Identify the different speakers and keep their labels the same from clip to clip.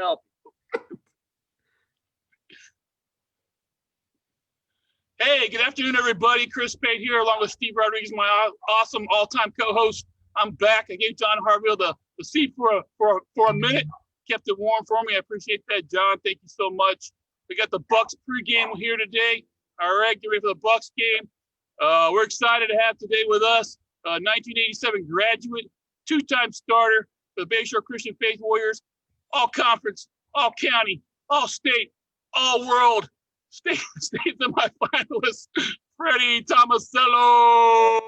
Speaker 1: help you.
Speaker 2: Hey, good afternoon, everybody. Chris Pate here, along with Steve Rodriguez, my awesome all-time co-host. I'm back. I gave John Harville the seat for a minute. Kept it warm for me. I appreciate that, John. Thank you so much. We got the Bucks pregame here today. All right, get ready for the Bucks game. We're excited to have today with us 1987 graduate, two-time starter for the Bayshore Christian Faith Warriors, all conference, all county, all state, all world. State semifinalist, Freddie Tomasello.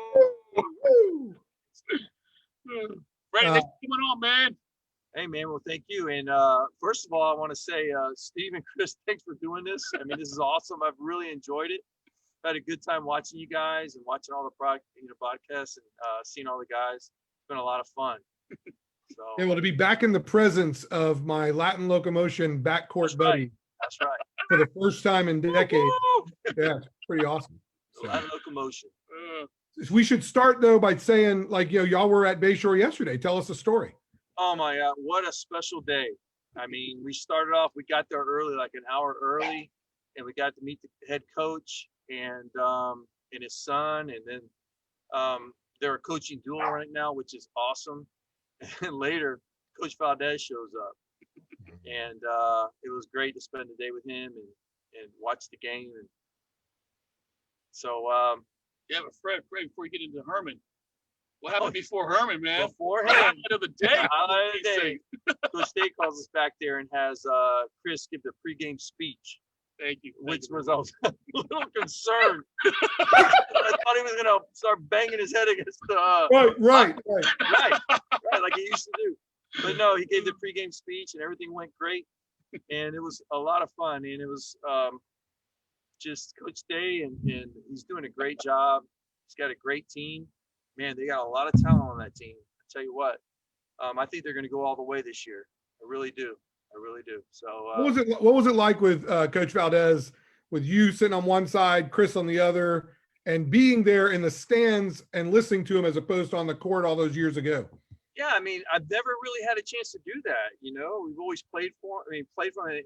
Speaker 2: Freddie, thanks for coming on, man.
Speaker 1: Hey, man, well, thank you. And first of all, I want to say, Steve and Chris, thanks for doing this. I mean, this is awesome. I've really enjoyed it. Had a good time watching you guys and watching all the podcasts and seeing all the guys. It's been a lot of fun. So,
Speaker 3: yeah, well, to be back in the presence of my Latin locomotion backcourt buddy.
Speaker 1: That's right.
Speaker 3: For the first time in decades. Yeah, it's pretty awesome.
Speaker 1: So, Latin locomotion.
Speaker 3: We should start though by saying, like, y'all were at Bayshore yesterday. Tell us a story.
Speaker 1: Oh my God, what a special day. I mean, we started off, we got there early, like an hour early, and we got to meet the head coach and his son, and then they're a coaching duel right now, which is awesome. And later, Coach Valdez shows up. And it was great to spend the day with him and watch the game. And so,
Speaker 2: yeah, but Fred, before you get into Herman, what happened before Herman, man?
Speaker 1: Before him,
Speaker 2: highlight of the day.
Speaker 1: Highlight of the day. Coach State calls us back there and has Chris give the pregame speech.
Speaker 2: Thank you.
Speaker 1: Which was, I was a little concerned. I thought he was going to start banging his head against the.
Speaker 3: Right,
Speaker 1: like he used to do. But no, he gave the pregame speech and everything went great. And it was a lot of fun. And it was just Coach Day, and he's doing a great job. He's got a great team. Man, they got a lot of talent on that team. I tell you what, I think they're going to go all the way this year. I really do. So
Speaker 3: what was it like with Coach Valdez, with you sitting on one side, Chris on the other, and being there in the stands and listening to him as opposed to on the court all those years ago?
Speaker 1: Yeah, I mean, I've never really had a chance to do that. We've always played for him.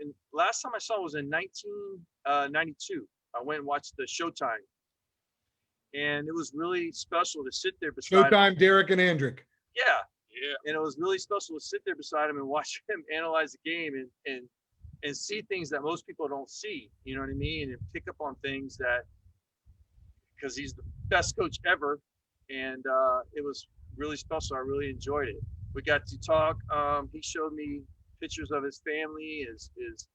Speaker 1: And last time I saw him was in 1992. I went and watched the Showtime. And it was really special to sit there beside
Speaker 3: Showtime,
Speaker 1: him.
Speaker 3: Derek and Andrick.
Speaker 1: Yeah. And it was really special to sit there beside him and watch him analyze the game and see things that most people don't see. You know what I mean? And pick up on things that, because he's the best coach ever. And it was really special. I really enjoyed it. We got to talk. He showed me pictures of his family, his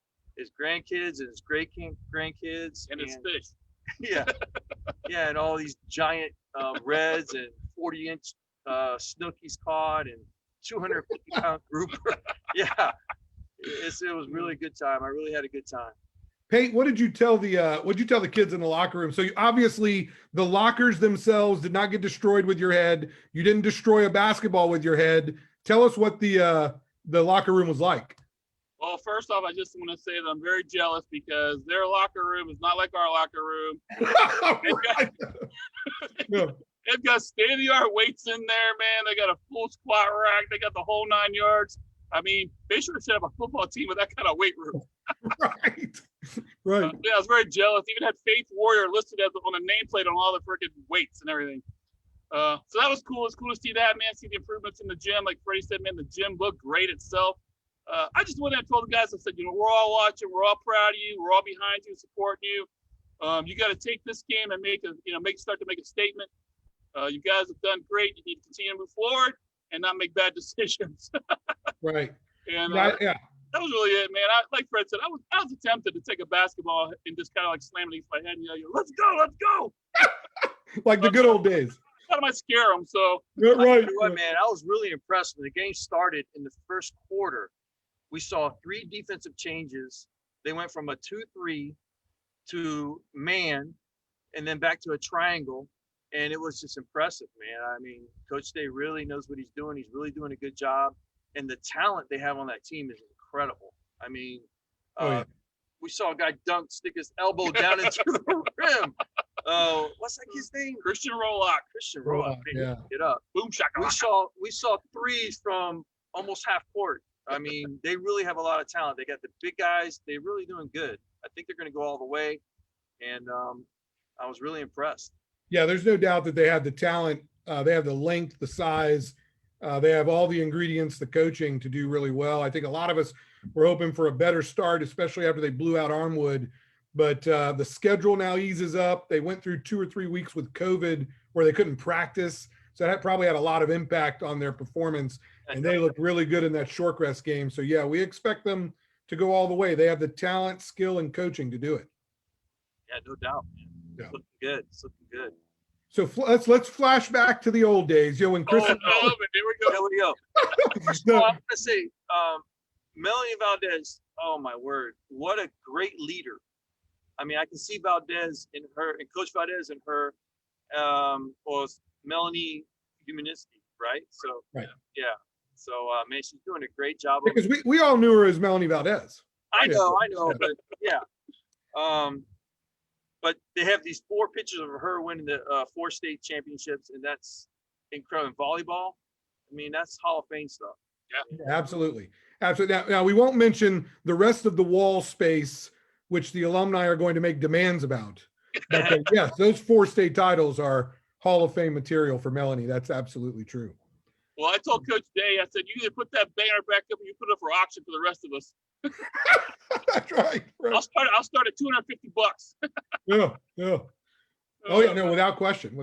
Speaker 1: grandkids and his great grandkids,
Speaker 2: and his fish.
Speaker 1: Yeah, and all these giant reds and 40-inch snookies caught and 250-pound grouper. Yeah, it was really a good time. I really had a good time.
Speaker 3: Pate, what did you tell the kids in the locker room? So obviously the lockers themselves did not get destroyed with your head. You didn't destroy a basketball with your head. Tell us what the locker room was like.
Speaker 2: Well, first off, I just want to say that I'm very jealous because their locker room is not like our locker room. They've got state-of-the-art weights in there, man. They got a full squat rack. They got the whole 9 yards. I mean, they should have a football team with that kind of weight room.
Speaker 3: Right.
Speaker 2: Yeah, I was very jealous. Even had Faith Warrior listed as on a nameplate on all the freaking weights and everything. So that was cool. It's cool to see that, man. See the improvements in the gym. Like Freddie said, man, the gym looked great itself. I just went and told the guys, I said, we're all watching. We're all proud of you. We're all behind you, supporting you. You got to take this game and start to make a statement. You guys have done great. You need to continue to move forward and not make bad decisions.
Speaker 3: Right.
Speaker 2: And
Speaker 3: yeah.
Speaker 2: That was really it, man. Like Fred said, I was tempted to take a basketball and just kind of like slam it against my head and yell, let's go.
Speaker 3: Like the good old days.
Speaker 2: Thought I might scare them. So
Speaker 3: right.
Speaker 1: Man, I was really impressed when the game started in the first quarter. We saw 3 defensive changes. They went from a 2-3 to man, and then back to a triangle. And it was just impressive, man. I mean, Coach Day really knows what he's doing. He's really doing a good job. And the talent they have on that team is incredible. I mean, we saw a guy stick his elbow down into the rim. What's that kid's name?
Speaker 2: Christian Rolock.
Speaker 3: Yeah.
Speaker 1: Get up.
Speaker 2: Boom shakalaka.
Speaker 1: We saw threes from almost half court. I mean, they really have a lot of talent. They got the big guys. They're really doing good. I think they're going to go all the way. And I was really impressed.
Speaker 3: Yeah, there's no doubt that they have the talent. They have the length, the size. They have all the ingredients, the coaching to do really well. I think a lot of us were hoping for a better start, especially after they blew out Armwood. But the schedule now eases up. They went through 2 or 3 weeks with COVID where they couldn't practice. So that probably had a lot of impact on their performance. And they looked really good in that Shorecrest game. So, yeah, we expect them to go all the way. They have the talent, skill, and coaching to do it.
Speaker 1: Yeah, no doubt. Man.
Speaker 3: Yeah.
Speaker 1: It's looking good. It's looking good.
Speaker 3: So let's flash back to the old days. You know, when Chris.
Speaker 2: Oh, no, but there we go.
Speaker 1: There we go. First of all, I'm going to say, Melanie Valdez, oh, my word, what a great leader. I mean, I can see Valdez in her, and Coach Valdez in her, or Melanie Humanisti, right? So,
Speaker 3: right.
Speaker 1: Yeah. So, man, she's doing a great job.
Speaker 3: Because we all knew her as Melanie Valdez.
Speaker 1: I know, but yeah. But they have these 4 pictures of her winning the 4 state championships, and that's incredible. In volleyball, I mean, that's Hall of Fame stuff.
Speaker 3: Yeah, absolutely. Absolutely. Now, we won't mention the rest of the wall space, which the alumni are going to make demands about. But yes, those 4 state titles are Hall of Fame material for Melanie. That's absolutely true.
Speaker 2: Well, I told Coach Day, I said, you either put that banner back up or you put it up for auction for the rest of us.
Speaker 3: That's right.
Speaker 2: I'll start at $250.
Speaker 3: Yeah. Oh yeah, no, without question.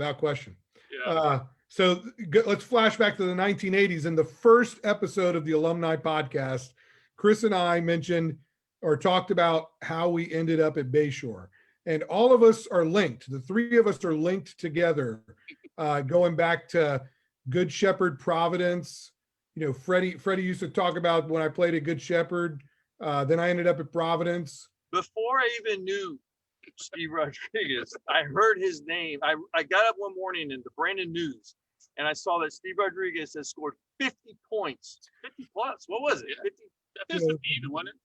Speaker 2: Yeah.
Speaker 3: So let's flash back to the 1980s. In the first episode of the Alumni podcast, Chris and I mentioned or talked about how we ended up at Bayshore. And all of us are linked. The 3 of us are linked together, going back to Good Shepherd, Providence. You know, Freddie used to talk about when I played at Good Shepherd. Then I ended up at Providence.
Speaker 1: Before I even knew Steve Rodriguez, I heard his name. I got up one morning in the Brandon News, and I saw that Steve Rodriguez has scored 50 points. 50 plus. What was it? 50?
Speaker 2: That was 50 even, wasn't it?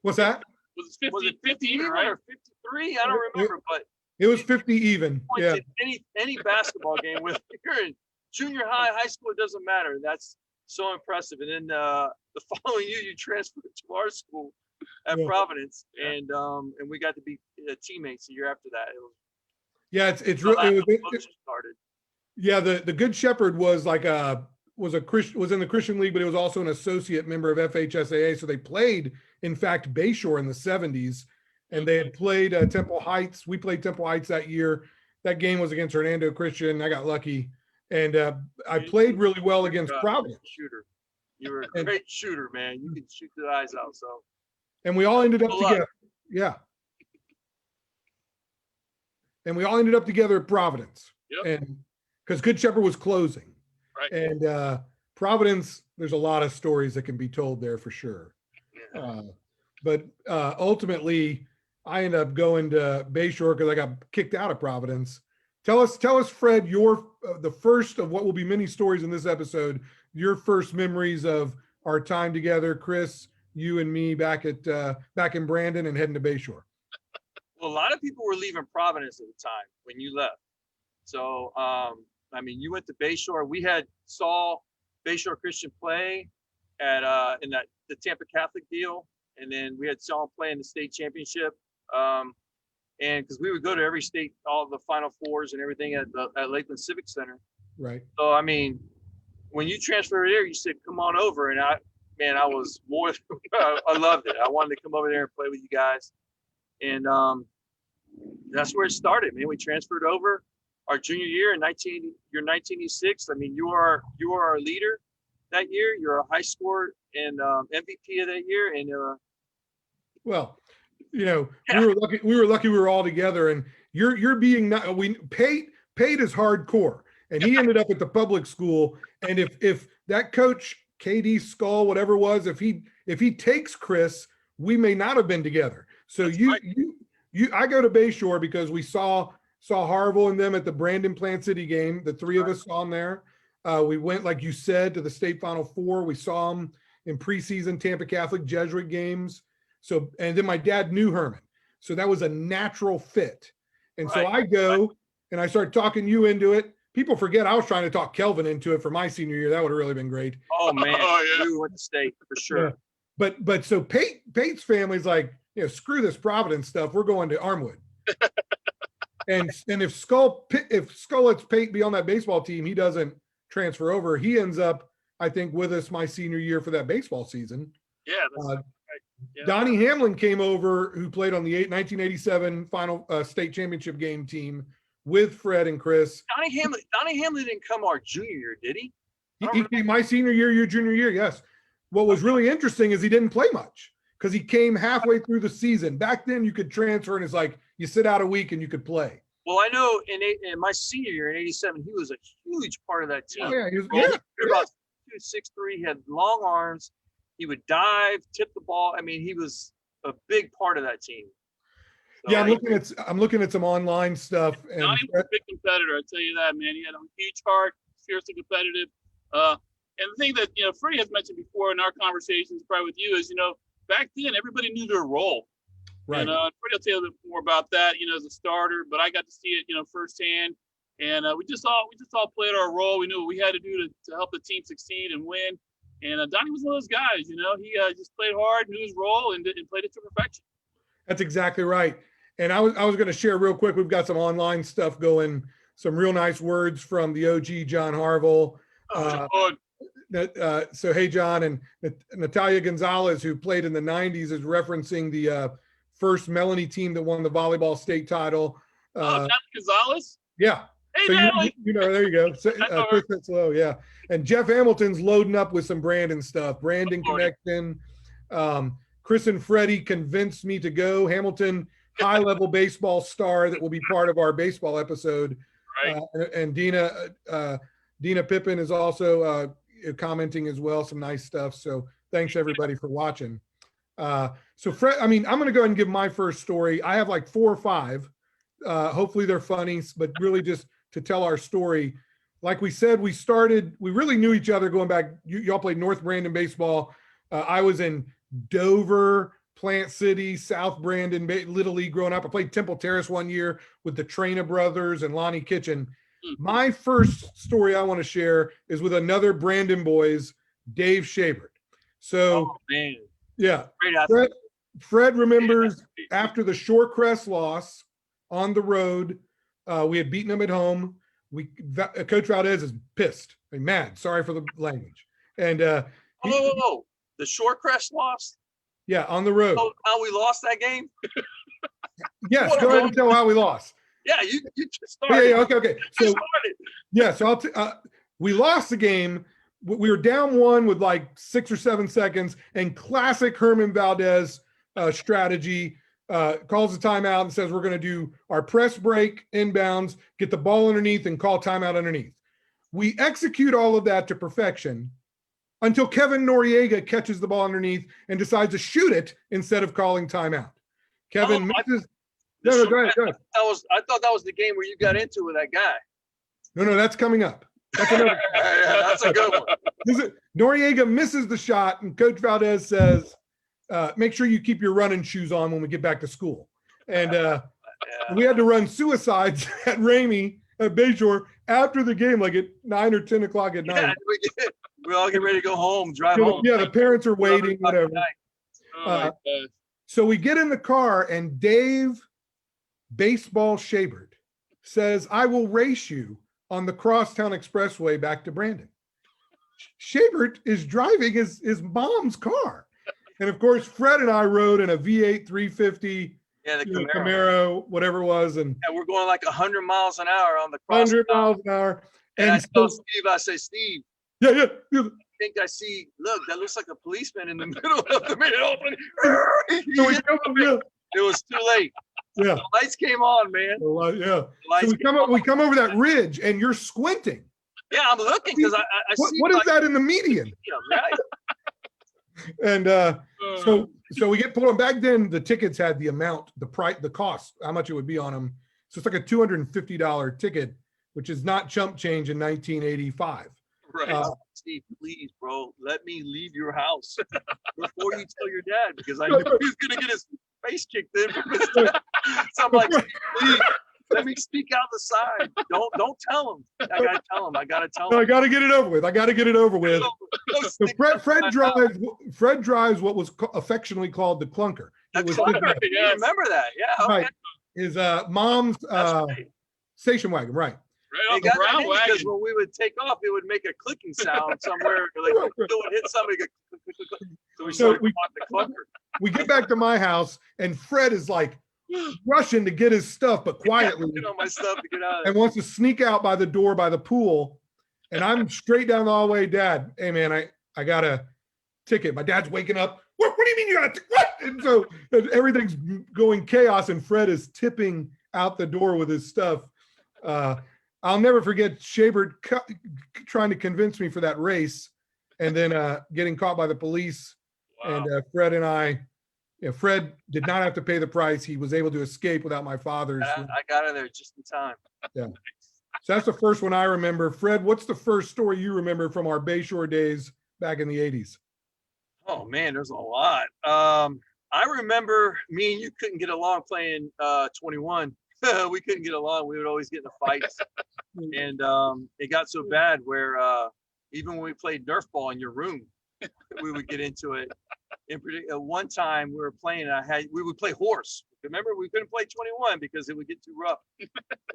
Speaker 3: What's that?
Speaker 2: Was it 50,
Speaker 1: Was it
Speaker 2: 50 even, right?
Speaker 1: or 53? I don't remember, but
Speaker 3: It was 50 even.
Speaker 1: points
Speaker 3: Yeah.
Speaker 1: in any basketball game. With you're in junior high, high school, it doesn't matter. That's so impressive. And then the following year, you transferred to our school at Providence, and we got to be teammates the year after that. It was,
Speaker 3: Yeah, it's really
Speaker 1: started.
Speaker 3: Yeah, the Good Shepherd was like was in the Christian League, but it was also an associate member of FHSAA. So they played, in fact, Bayshore in the 70s, and they had played Temple Heights. We played Temple Heights that year. That game was against Hernando Christian. I got lucky, and I played really well against Providence.
Speaker 1: Shooter, you were a great shooter, man. You could shoot the eyes out. So,
Speaker 3: and we all ended up together. Yeah, and we all ended up together at Providence.
Speaker 2: Yep.
Speaker 3: And because Good Shepherd was closing.
Speaker 2: Right.
Speaker 3: And Providence, there's a lot of stories that can be told there for sure.
Speaker 1: yeah.
Speaker 3: But ultimately, I ended up going to Bayshore because I got kicked out of Providence. Tell us, Fred, your the first of what will be many stories in this episode. Your first memories of our time together, Chris, you and me back in Brandon and heading to Bayshore.
Speaker 1: Well, a lot of people were leaving Providence at the time when you left. So, I mean, you went to Bayshore. We saw Bayshore Christian play at in the Tampa Catholic deal, and then we saw him play in the state championship. And because we would go to every state, all the Final Fours and everything at Lakeland Civic Center.
Speaker 3: Right.
Speaker 1: So, I mean, when you transferred there, you said, "Come on over," and I was more. I loved it. I wanted to come over there and play with you guys, and that's where it started, man. We transferred over. Our junior year in 1986. I mean, you are our leader that year. You're a high scorer and MVP of that year. And
Speaker 3: well, you know, we were lucky we were all together. And you're being Pate is hardcore, and he ended up at the public school. And if that coach KD Skull, whatever it was, if he takes Chris, we may not have been together. So I go to Bayshore because we saw Harville and them at the Brandon Plant City game. The 3 of us saw them there. We went, like you said, to the state Final Four. We saw them in preseason Tampa Catholic Jesuit games. So, and then my dad knew Herman. So that was a natural fit. And so I go and I start talking you into it. people forget I was trying to talk Kelvin into it for my senior year. That would have really been great.
Speaker 1: Oh man,
Speaker 2: Oh, yeah.
Speaker 1: we went to state for sure.
Speaker 3: Yeah. But so Pate's family's like, screw this Providence stuff. We're going to Armwood. and if Skull lets Pate be on that baseball team, he doesn't transfer over. He ends up, I think, with us my senior year for that baseball season.
Speaker 2: Yeah, that's right. Yeah.
Speaker 3: Donnie Hamlin came over, who played on the 1987 final state championship game team with Fred and Chris.
Speaker 1: Donnie Hamlin didn't come our junior year, did he?
Speaker 3: He came my senior year, your junior year. Yes. What was really interesting is he didn't play much because he came halfway through the season. Back then you could transfer and it's like you sit out a week and you could play.
Speaker 1: Well, I know in my senior year in '87, he was a huge part of that team.
Speaker 3: Oh, yeah, he was,
Speaker 1: About 2'6'3", he had long arms. He would dive, tip the ball. I mean, he was a big part of that team. So,
Speaker 3: yeah, I'm looking at some online stuff. And
Speaker 2: Donnie was a big competitor. I tell you that, man. He had a huge heart, fiercely competitive. And the thing that Freddie has mentioned before in our conversations, probably with you, is back then everybody knew their role.
Speaker 3: Right.
Speaker 2: And Freddie will tell you a bit more about that, as a starter. But I got to see it, firsthand. And we just all played our role. We knew what we had to do to help the team succeed and win. And Donnie was one of those guys. He just played hard, knew his role, and played it to perfection. That's
Speaker 3: exactly right. And I was going to share real quick. We've got some online stuff going. Some real nice words from the OG John Harville. So hey, John, and Natalia Gonzalez, who played in the 90s, is referencing the first Melanie team that won the volleyball state title.
Speaker 2: Natalia Gonzalez?
Speaker 3: Yeah.
Speaker 2: Hey,
Speaker 3: so
Speaker 2: Natalie.
Speaker 3: There you go. So, Chris Slow, yeah. And Jeff Hamilton's loading up with some Brandon stuff. Brandon connection. Chris and Freddie convinced me to go. Hamilton, high-level baseball star that will be part of our baseball episode.
Speaker 2: Right.
Speaker 3: And Dina Pippin is also commenting as well. Some nice stuff. So thanks everybody for watching. So Fred, I'm going to go ahead and give my first story. I have like 4 or 5. Hopefully they're funny, but really just to tell our story. Like we said, we really knew each other going back. Y'all played North Brandon baseball. I was in Dover, Plant City, South Brandon, Little League growing up. I played Temple Terrace one year with the Traina brothers and Lonnie Kitchen. My first story I want to share is with another Brandon boys, Dave Shabert. So,
Speaker 1: man.
Speaker 3: Yeah, Fred remembers after the Shorecrest loss on the road, we had beaten them at home. Coach Valdez is pissed, mad. Sorry for the language. And
Speaker 1: the Shorecrest loss.
Speaker 3: Yeah, on the road.
Speaker 1: Oh, how we lost that game?
Speaker 3: Yes, go ahead and tell how we lost.
Speaker 1: Yeah, you just started.
Speaker 3: Yeah, okay. So we lost the game. We were down 1 with like 6 or 7 seconds, and classic Herman Valdez strategy. Calls a timeout and says we're going to do our press break inbounds, get the ball underneath, and call timeout underneath. We execute all of that to perfection until Kevin Noriega catches the ball underneath and decides to shoot it instead of calling timeout. Kevin misses. No, go ahead.
Speaker 1: I thought that was the game where you got into with that guy.
Speaker 3: No, that's coming up. That's
Speaker 1: a good one.
Speaker 3: Noriega misses the shot, and Coach Valdez says, make sure you keep your running shoes on when we get back to school. And we had to run suicides at Ramey at Bayshore after the game, like at 9 or 10 o'clock at night.
Speaker 1: Yeah, we all get ready to go home, drive home.
Speaker 3: Yeah, the parents are waiting, whatever. So we get in the car, and Dave Baseball Shabert says, I will race you on the Crosstown Expressway back to Brandon. Shabert is driving his mom's car. And of course, Fred and I rode in a V8 350,
Speaker 1: the
Speaker 3: Camaro, whatever it was. And
Speaker 1: we're going like 100 miles an hour on the
Speaker 3: 100 miles an hour.
Speaker 1: And I told Steve, I say, Steve.
Speaker 3: Yeah.
Speaker 1: I think I see, look, that looks like a policeman in the middle of the main opening. It was too late.
Speaker 3: Yeah.
Speaker 1: The lights came on, man.
Speaker 3: So we come over that ridge, and you're squinting.
Speaker 1: Yeah, I'm looking because I see.
Speaker 3: What is that in the median?
Speaker 1: Right?
Speaker 3: And so we get pulled on. Back then, the tickets had the amount, the price, the cost, how much it would be on them. So it's like a $250 ticket, which is not chump change in 1985.
Speaker 1: Right. Steve, please, bro, let me leave your house before you tell your dad, because I knew he was going to get his face kicked in from his dad. So I'm like, Steve, please, let Let me sneak out the side. Don't tell him. I gotta tell him. I gotta tell
Speaker 3: No, I
Speaker 1: him.
Speaker 3: got to get it over with. I got to get it over with.
Speaker 1: Go
Speaker 3: So
Speaker 1: sneak out
Speaker 3: Fred
Speaker 1: my house.
Speaker 3: drives. Fred drives what was affectionately called the clunker.
Speaker 1: The
Speaker 3: It was
Speaker 1: clunker. You
Speaker 2: Yes.
Speaker 1: remember that? Yeah. Okay.
Speaker 3: right. His mom's
Speaker 1: That's right.
Speaker 3: station wagon. Right.
Speaker 2: Right
Speaker 1: They
Speaker 2: on the
Speaker 1: got that
Speaker 2: brown
Speaker 1: name because
Speaker 2: wagon.
Speaker 1: when we would take off, it would make a clicking sound somewhere. Like it would hit somebody. Go, click, click, click, click. So we
Speaker 3: So
Speaker 1: started
Speaker 3: we-
Speaker 1: calling it the clunker.
Speaker 3: We get back to my house, and Fred is like rushing to get his stuff, but quietly,
Speaker 1: Get on my stuff to get out of
Speaker 3: and
Speaker 1: there.
Speaker 3: wants to sneak out by the door by the pool. And I'm straight down the hallway, Dad. Hey man, I got a ticket. My dad's waking up. What do you mean you got a ticket? What? And so everything's going chaos, and Fred is tipping out the door with his stuff. I'll never forget Shabert trying to convince me for that race, and then getting caught by the police.
Speaker 2: Wow.
Speaker 3: And Fred and I, Fred did not have to pay the price. He was able to escape without my father's.
Speaker 1: I got in there just in time.
Speaker 3: So that's the first one I remember. Fred, what's the first story you remember from our Bayshore days back in the 80s?
Speaker 1: Oh man, there's a lot. I remember me and you couldn't get along playing 21. We couldn't get along. We would always get in fights, and it got so bad where even when we played Nerf ball in your room, we would get into it. One time we were playing, we would play horse. Remember, we couldn't play 21 because it would get too rough.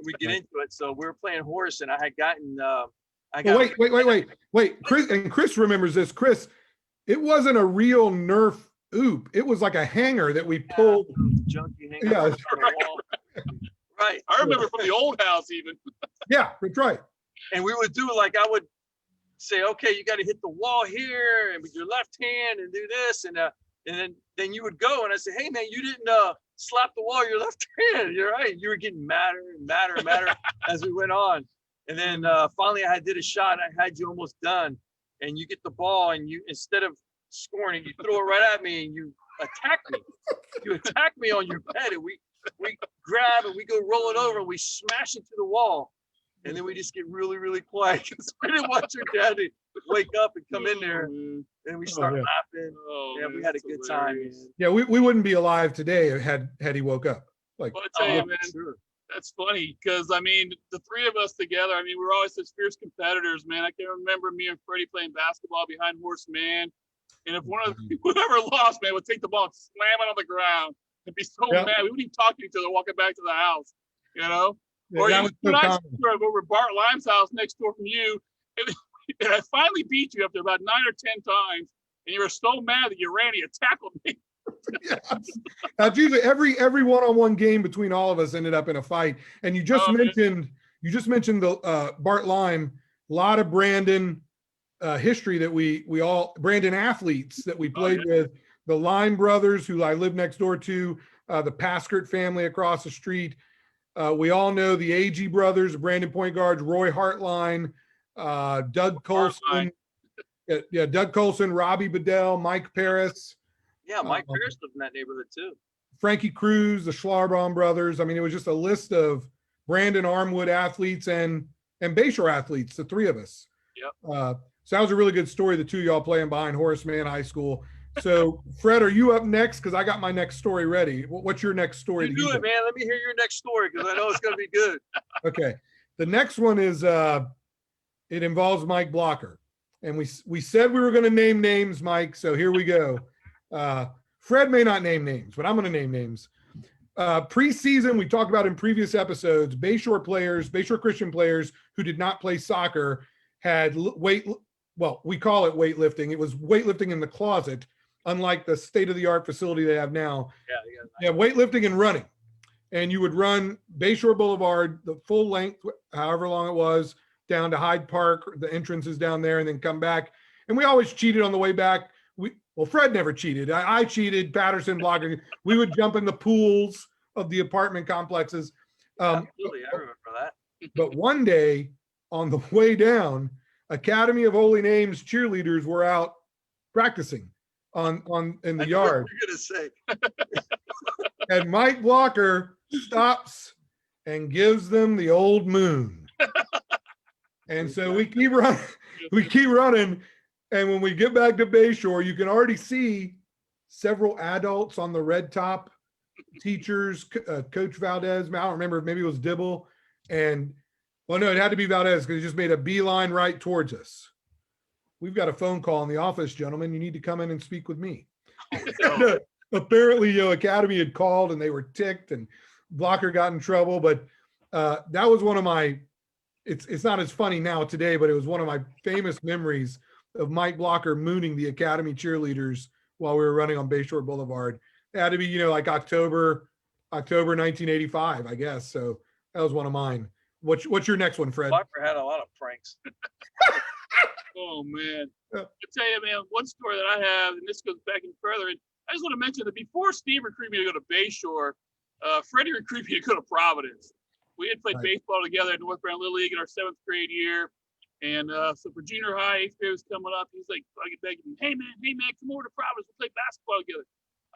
Speaker 1: We'd get into it, so we were playing horse, and I had gotten.
Speaker 3: Wait. Chris remembers this. Chris, it wasn't a real Nerf oop. It was like a hanger that we pulled.
Speaker 1: Junky hanger
Speaker 3: Yeah.
Speaker 1: on the wall. Right.
Speaker 2: I remember from the old house even.
Speaker 3: Yeah, that's right.
Speaker 1: And we would do like I would say, okay, you got to hit the wall here and with your left hand and do this, and then you would go and I say, hey man, you didn't slap the wall with your left hand. You're right. You were getting madder and madder and madder as we went on, and then finally I did a shot. I had you almost done, and you get the ball and you, instead of scoring it, you throw it right at me and you attack me. You attack me on your bed, and we grab and we go rolling over and we smash into the wall. And then we just get really, really quiet because we didn't want your dad to wake up and come in there. And we start
Speaker 3: yeah.
Speaker 1: laughing.
Speaker 2: Oh,
Speaker 1: Yeah,
Speaker 2: man,
Speaker 1: we had a
Speaker 2: that's
Speaker 1: good time.
Speaker 2: hilarious.
Speaker 1: Man.
Speaker 3: Yeah, we wouldn't be alive today had he woke up. Like,
Speaker 2: Well, I tell you,
Speaker 1: Oh,
Speaker 2: man,
Speaker 1: sure.
Speaker 2: that's funny because I mean, the three of us together. I mean, we're always such fierce competitors, man. I can remember me and Freddie playing basketball behind Horse Man, and if one of whoever lost, man, would take the ball and slam it on the ground and be so
Speaker 3: Yeah.
Speaker 2: mad. We wouldn't even talk to each other walking back to the house, you know.
Speaker 3: yeah,
Speaker 2: Or
Speaker 3: that
Speaker 2: even
Speaker 3: was so
Speaker 2: when I
Speaker 3: common.
Speaker 2: drove over Bart Lime's house next door from you, and I finally beat you after about 9 or 10 times, and you were so mad that you ran, you tackled me.
Speaker 3: Yes. That's usually every one-on-one game between all of us ended up in a fight. And you just
Speaker 2: Oh, man.
Speaker 3: mentioned the Bart Lime, a lot of Brandon history that we all Brandon athletes that we played with, the Lime brothers who I live next door to, the Paskert family across the street. We all know the AG brothers, Brandon point guards, Roy Hartline, Doug Colson. Yeah, Doug Colson, Robbie Bedell, Mike Paris.
Speaker 1: Yeah, Mike Pierce lived in that neighborhood too.
Speaker 3: Frankie Cruz, the Schlarbaum brothers. I mean, it was just a list of Brandon Armwood athletes and Bayshore athletes, the three of us.
Speaker 2: Yep.
Speaker 3: So that was a really good story, the two of y'all playing behind Horace Mann High School. So, Fred, are you up next? Because I got my next story ready. What's your next story?
Speaker 1: You
Speaker 3: that
Speaker 1: do it,
Speaker 3: got?
Speaker 1: man. Let me hear your next story because I know it's going to be good.
Speaker 3: Okay. The next one is it involves Mike Blocker. And we said we were going to name names, Mike. So here we go. Fred may not name names, but I'm going to name names. Preseason, we talked about in previous episodes, Bayshore Christian players who did not play soccer had we call it weightlifting. It was weightlifting in the closet, unlike the state-of-the-art facility they have now. Yeah, weightlifting and running. And you would run Bayshore Boulevard, the full length, however long it was, down to Hyde Park, the entrance is down there, and then come back. And we always cheated on the way back. Fred never cheated. I cheated, Patterson, Blocker. We would jump in the pools of the apartment complexes.
Speaker 1: Absolutely, I remember that.
Speaker 3: But one day on the way down, Academy of Holy Names cheerleaders were out practicing in the yard.
Speaker 1: What you're going to say.
Speaker 3: And Mike Blocker stops and gives them the old moon. And so we keep running. And when we get back to Bayshore, you can already see several adults on the red top teachers, Coach Valdez, I don't remember, maybe it was Dibble. And, well, no, it had to be Valdez because he just made a beeline right towards us. We've got a phone call in the office, gentlemen. You need to come in and speak with me. Apparently, Academy had called and they were ticked and Blocker got in trouble. But that was one of my, it's not as funny now today, but it was one of my famous memories of Mike Blocker mooning the Academy cheerleaders while we were running on Bayshore Boulevard. It had to be, like October 1985, I guess. So that was one of mine. What's your next one, Fred?
Speaker 1: Blocker had a lot of pranks.
Speaker 2: Oh man. I'll tell you, man, one story that I have, and this goes back even further. And I just want to mention that before Steve recruited me to go to Bayshore, Freddie recruited me to go to Providence. We had played baseball together at North Brown Little League in our 7th grade year. And so for junior high, 8th grade was coming up. He's like, begging me, hey man, come over to Providence. We'll play basketball together.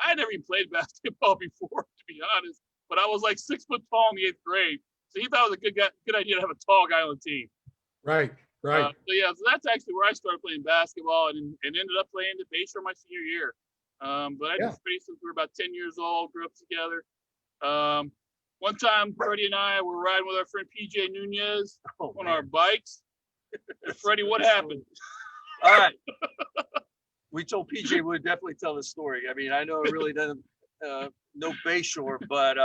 Speaker 2: I had never even played basketball before, to be honest. But I was like 6 foot tall in the 8th grade. So he thought it was a good idea to have a tall guy on the team.
Speaker 3: Right.
Speaker 2: So that's actually where I started playing basketball and ended up playing the Bayshore my senior year. But I just played since we were about 10 years old, grew up together. One time, Freddie and I were riding with our friend PJ Nunez on our bikes. Freddie, what happened?
Speaker 1: All right. We told PJ we would definitely tell this story. I mean, I know it really doesn't know Bayshore, but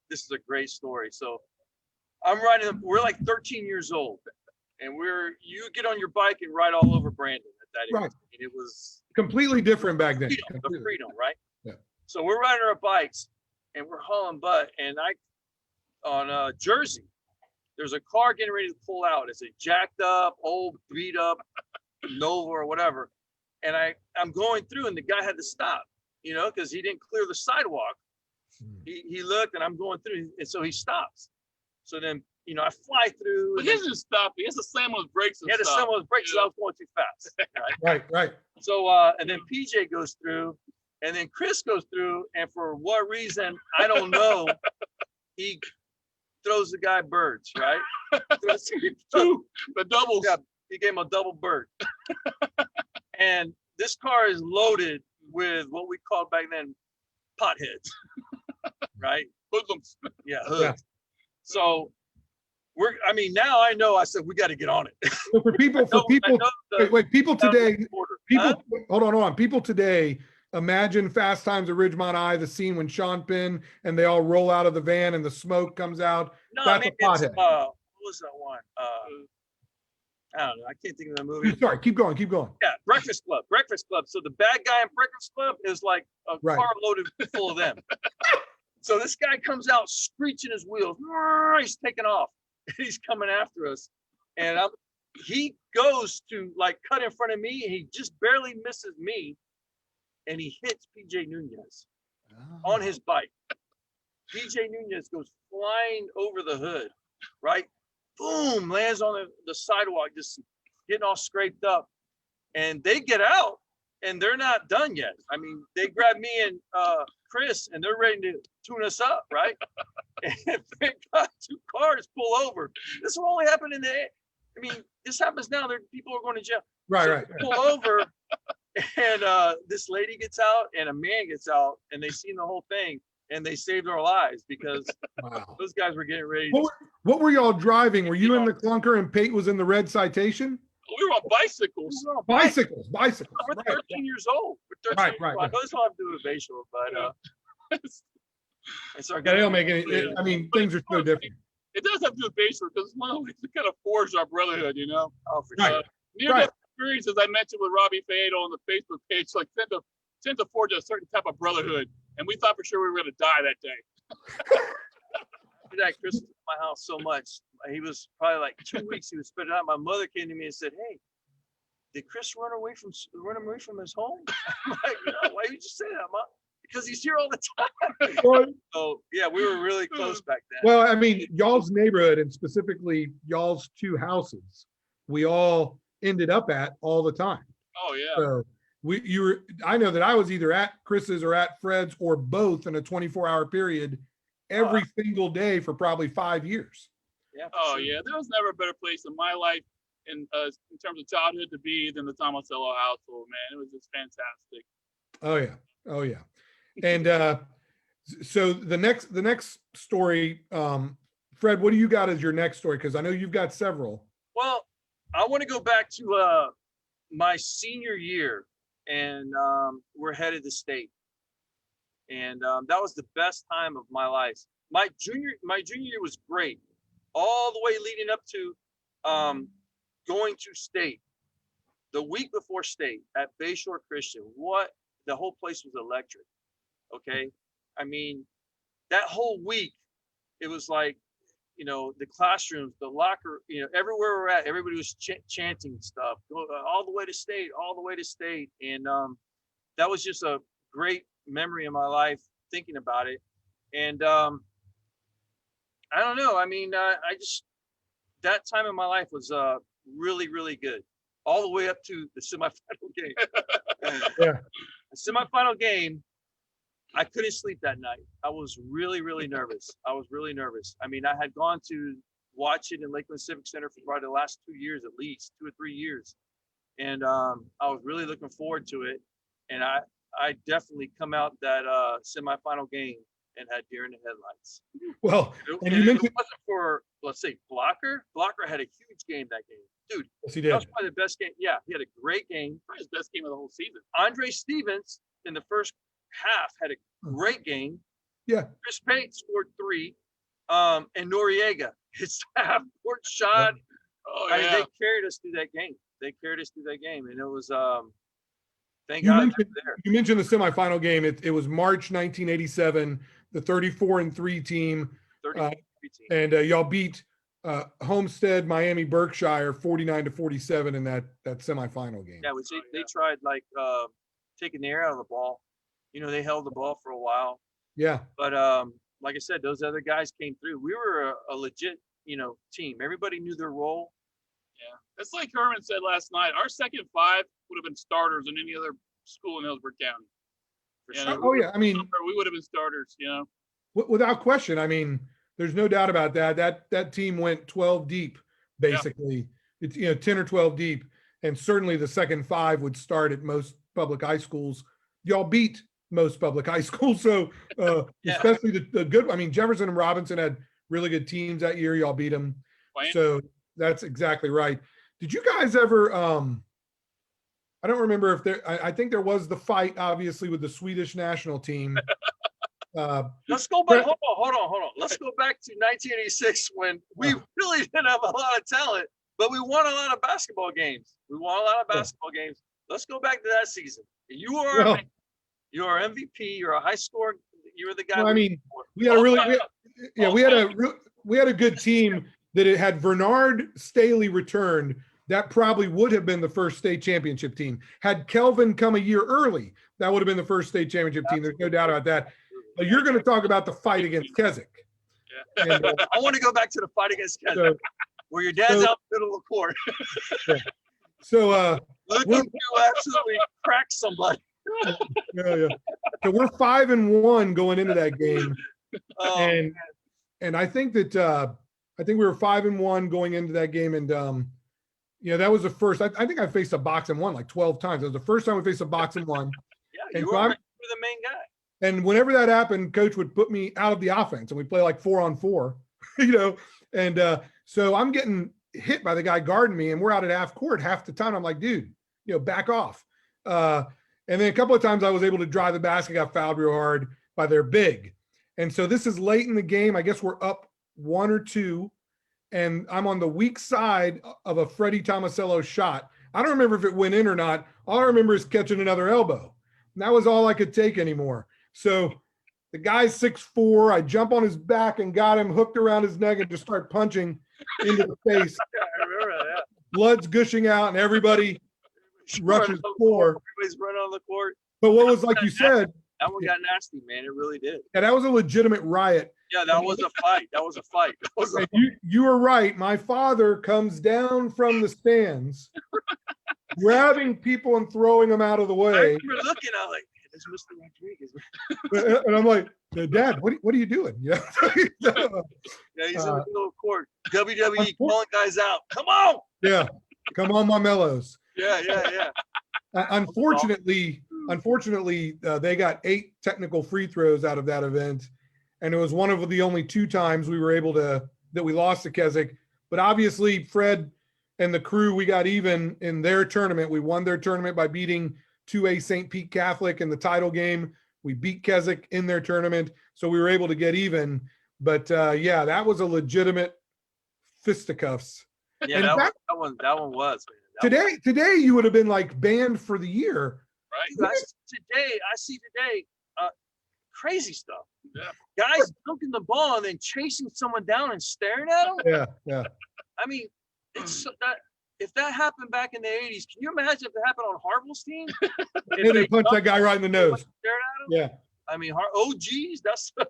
Speaker 1: this is a great story. So I'm riding, we're like 13 years old, and you get on your bike and ride all over Brandon at that age.
Speaker 3: Right.
Speaker 1: And it was
Speaker 3: completely different back then.
Speaker 1: The freedom, right?
Speaker 3: Yeah.
Speaker 1: So we're riding our bikes and we're hauling butt, and on Jersey, there's a car getting ready to pull out. It's a jacked up, old, beat up Nova or whatever. And I'm going through, and the guy had to stop, because he didn't clear the sidewalk. He looked, and I'm going through, and so he stops. So then, I fly through.
Speaker 2: But he doesn't stop. He has to slam on his brakes.
Speaker 1: He had to slam on his brakes because I was going too fast.
Speaker 3: Right.
Speaker 1: So, and then PJ goes through, and then Chris goes through, and for what reason, I don't know, he throws the guy birds, right?
Speaker 2: The doubles.
Speaker 1: Yeah, he gave him a double bird. And this car is loaded with what we called back then potheads, right?
Speaker 2: Hoodlums.
Speaker 1: Yeah, hoods. Yeah. So now I know. I said we got to get on it.
Speaker 3: So for people today, hold on. People today imagine Fast Times at Ridgemont High, the scene when Sean Penn and they all roll out of the van and the smoke comes out.
Speaker 1: No,
Speaker 3: that's a pothead.
Speaker 1: What was that one? I don't know. I can't think of the movie.
Speaker 3: Sorry, keep going.
Speaker 1: Yeah, Breakfast Club. So the bad guy in Breakfast Club is like a car loaded full of them. So this guy comes out screeching his wheels. He's taking off. He's coming after us. And he goes to cut in front of me. And he just barely misses me. And he hits PJ Nunez on his bike. PJ Nunez goes flying over the hood, right? Boom, lands on the sidewalk, just getting all scraped up. And they get out, and they're not done yet. I mean, they grab me and Chris, and they're ready to tune us up, right? And they got 2 cars pull over. This will only happen this happens now. People are going to jail.
Speaker 3: Right.
Speaker 1: Pull over, and this lady gets out, and a man gets out, and they seen the whole thing. And they saved our lives because those guys were getting ready.
Speaker 3: What were y'all driving? Were you in the clunker and Pate was in the red citation?
Speaker 2: We were on bicycles.
Speaker 3: Bicycles.
Speaker 1: We're 13 years old. We're 13 years old. I know this will have to do with Bayshore, but it's our
Speaker 3: they'll make it. I mean, things are so different.
Speaker 2: It does have to do with Bayshore because it's one of the things that kind of forged our brotherhood,
Speaker 1: Oh, for sure.
Speaker 2: Near-death experiences I mentioned with Robbie Fado on the Facebook page, tend to forge a certain type of brotherhood. And we thought for sure we were going to die that day.
Speaker 1: That Chris was in my house so much. He was probably like 2 weeks. He was spitting out. My mother came to me and said, "Hey, did Chris run away from his home?" I'm like, "No, why did you say that, Mom?" Because he's here all the time. So yeah, we were really close back then.
Speaker 3: Well, I mean, y'all's neighborhood and specifically y'all's 2 houses, we all ended up at all the time.
Speaker 2: Oh yeah.
Speaker 3: So I know that I was either at Chris's or at Fred's or both in a 24-hour period every single day for probably 5 years.
Speaker 2: Yeah. Oh yeah. There was never a better place in my life in terms of childhood to be than the Tomasello household, man. It was just fantastic.
Speaker 3: Oh yeah. And So the next story, Fred, what do you got as your next story? Because I know you've got several.
Speaker 1: Well, I want to go back to my senior year, and we're headed to state, and that was the best time of my life. My junior year was great, all the way leading up to going to state. The week before state at Bayshore Christian, the whole place was electric. Okay, I mean, that whole week, it was like, the classrooms, the locker, everywhere we're at, everybody was chanting stuff, all the way to state, all the way to state. And that was just a great memory in my life thinking about it. And I don't know. I mean, that time in my life was really, really good. All the way up to the semifinal game.
Speaker 3: Yeah.
Speaker 1: The semifinal game, I couldn't sleep that night. I was really, really nervous. I mean, I had gone to watch it in Lakeland Civic Center for probably the last 2 years, at least 2 or 3 years. And I was really looking forward to it. And I definitely come out that semifinal game and had deer in the headlights.
Speaker 3: Well,
Speaker 1: and you mentioned, it wasn't for, let's say, Blocker. Blocker had a huge game that game. Dude,
Speaker 3: yes, he did.
Speaker 1: That was probably the best game. Yeah, he had a great game.
Speaker 2: Probably his best game of the whole season.
Speaker 1: Andre Stevens in the first half had a great game.
Speaker 3: Yeah.
Speaker 1: Chris Pate scored 3. And Noriega, his half-court shot.
Speaker 2: Oh,
Speaker 1: I mean,
Speaker 2: yeah.
Speaker 1: they carried us through that game. And it was thank God they were there.
Speaker 3: You mentioned the semifinal game. It was March 1987, the 34-3 team.
Speaker 1: 34-3 team.
Speaker 3: And y'all beat Homestead, Miami, Berkshire 49-47 in that semifinal game.
Speaker 1: Yeah, they tried taking the air out of the ball. They held the ball for a while.
Speaker 3: Yeah.
Speaker 1: But like I said, those other guys came through. We were a legit, team. Everybody knew their role.
Speaker 2: Yeah. It's like Herman said last night, our second 5 would have been starters in any other school in Hillsborough County.
Speaker 1: For sure.
Speaker 3: Oh, yeah. I mean,
Speaker 2: we would have been starters,
Speaker 3: Without question. I mean, there's no doubt about that. That team went 12 deep, basically. Yeah. It's 10 or 12 deep, and certainly the second 5 would start at most public high schools. Y'all beat most public high schools, so yeah. Especially the good. I mean, Jefferson and Robinson had really good teams that year. Y'all beat them, so that's exactly right. Did you guys ever? I don't remember if there. I think there was the fight, obviously, with the Swedish national team.
Speaker 1: Let's go back. Hold on. Let's go back to 1986 when we really didn't have a lot of talent, but we won a lot of basketball games. Let's go back to that season. You were you're MVP. You're a high scorer. You were the guy.
Speaker 3: Well, I mean, we had a good team that it had Bernard Staley returned. That probably would have been the first state championship team. Had Kelvin come a year early, that would have been the first state championship team. There's no doubt about that. But you're going to talk about the fight against Keswick.
Speaker 1: Yeah. And, I want to go back to the fight against Keswick, where your dad's out in the middle of the court.
Speaker 3: Yeah. So
Speaker 1: look, you absolutely cracked somebody.
Speaker 3: Yeah. So we're 5-1 going into that game, and I think that we were 5-1 going into that game, and that was the first. I think I faced a box and won like 12 times. It was the first time we faced a box and won.
Speaker 1: Yeah, you were the main guy.
Speaker 3: And whenever that happened, coach would put me out of the offense, and we play like 4-on-4, And so I'm getting hit by the guy guarding me, and we're out at half court half the time. I'm like, dude, back off. And then a couple of times I was able to drive the basket, got fouled real hard by their big. And so this is late in the game. I guess we're up 1 or 2, and I'm on the weak side of a Freddie Tomasello shot. I don't remember if it went in or not. All I remember is catching another elbow. And that was all I could take anymore. So the guy's 6'4". I jump on his back and got him hooked around his neck and just start punching into the face.
Speaker 1: I remember that.
Speaker 3: Blood's gushing out, and everybody rushes forward.
Speaker 1: Everybody's running on the court.
Speaker 3: But what was, like you said,
Speaker 1: that one got nasty, man. It really did.
Speaker 3: Yeah, that was a legitimate riot.
Speaker 1: Yeah, that was a fight.
Speaker 3: You were right. My father comes down from the stands, grabbing people and throwing them out of the way.
Speaker 1: I remember looking, I was like, "It's Mr. Rodriguez."
Speaker 3: And I'm like, Dad, what are you doing?
Speaker 1: Yeah, he's in the middle of court. WWE calling guys out. Come on.
Speaker 3: Yeah, come on, my mellows.
Speaker 1: Yeah.
Speaker 3: Unfortunately, unfortunately, they got 8 technical free throws out of that event, and it was one of the only 2 times we were able to that we lost to Keswick. But obviously, Fred and the crew, we got even in their tournament. We won their tournament by beating 2A St. Pete Catholic in the title game. We beat Keswick in their tournament, so we were able to get even. But yeah, that was a legitimate fisticuffs.
Speaker 1: Yeah,
Speaker 3: And
Speaker 1: that one was, man.
Speaker 3: Today you would have been like banned for the year.
Speaker 2: Right.
Speaker 1: I see today, crazy stuff.
Speaker 2: Yeah.
Speaker 1: Guys dunking the ball and then chasing someone down and staring at them.
Speaker 3: Yeah.
Speaker 1: I mean, it's that if that happened back in the 80s, can you imagine if it happened on Harville's team?
Speaker 3: And they punched that guy right in the nose.
Speaker 1: Staring at him?
Speaker 3: Yeah.
Speaker 1: I mean, OGs, that's a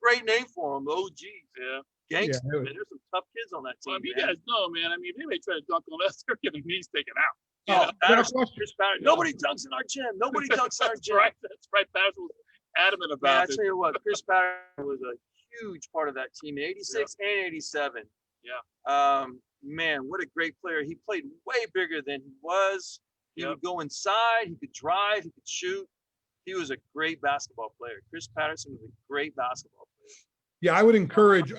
Speaker 1: great name for them, OGs. Yeah. Gangsters, man. There's some tough kids on that team.
Speaker 2: Well, you guys know, man. I mean, they may try to dunk on us, they're getting knees taken out.
Speaker 1: Chris Patterson, nobody dunks in our gym. Nobody dunks in our gym.
Speaker 2: That's right. Patterson was adamant about
Speaker 1: Man, I
Speaker 2: it.
Speaker 1: tell you what, Chris Patterson was a huge part of that team in 86 and 87.
Speaker 2: Yeah.
Speaker 1: Man, what a great player. He played way bigger than he was. He would go inside. He could drive. He could shoot. He was a great basketball player. Chris Patterson was a great basketball player.
Speaker 3: Yeah, I would encourage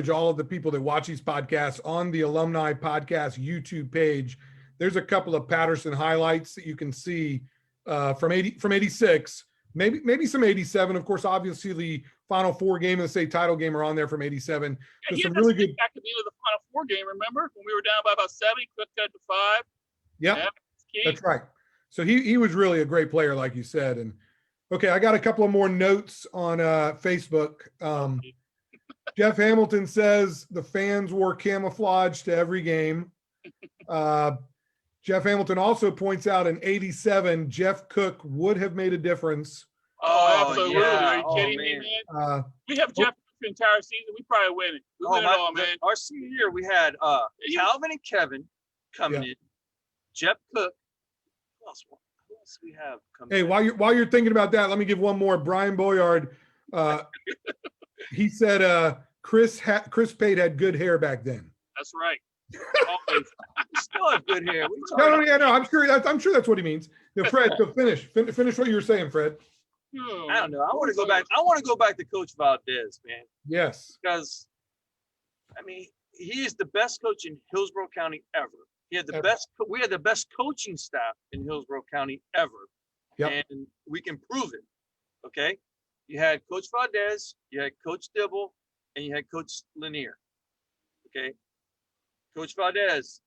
Speaker 3: all of the people that watch these podcasts on the Alumni Podcast YouTube page. There's a couple of Patterson highlights that you can see from 86, maybe some 87. Of course, obviously the Final Four game and the state title game are on there from 87.
Speaker 2: Yeah,
Speaker 3: Some really good
Speaker 2: back at the end of the Final Four game. Remember when we were down by about 7, quick cut to 5.
Speaker 3: Yeah, that's right. So he was really a great player, like you said. And okay, I got a couple of more notes on Facebook. Jeff Hamilton says the fans wore camouflage to every game. Jeff Hamilton also points out in 87, Jeff Cook would have made a difference.
Speaker 2: Oh, absolutely.
Speaker 1: Yeah.
Speaker 2: Are you kidding me, man? We have Jeff the entire season. We probably win it. We win it all, man.
Speaker 1: Our senior year, we had Calvin and Kevin coming in. Jeff Cook. Who else we have coming in?
Speaker 3: Hey, while you're thinking about that, let me give one more. Brian Boyard, he said Chris Pate had good hair back then.
Speaker 2: That's right.
Speaker 1: Always. He still have good hair.
Speaker 3: No, I'm sure that's what he means. No, Fred, so finish what you were saying, Fred.
Speaker 1: I don't know. I want to go back. I want to go back to Coach Valdez, man.
Speaker 3: Yes.
Speaker 1: Because, I mean, he is the best coach in Hillsborough County ever. He had the best. We had the best coaching staff in Hillsborough County ever. Yep. And we can prove it. Okay. You had Coach Valdez, you had Coach Dibble, and you had Coach Lanier. Okay. Coach Valdez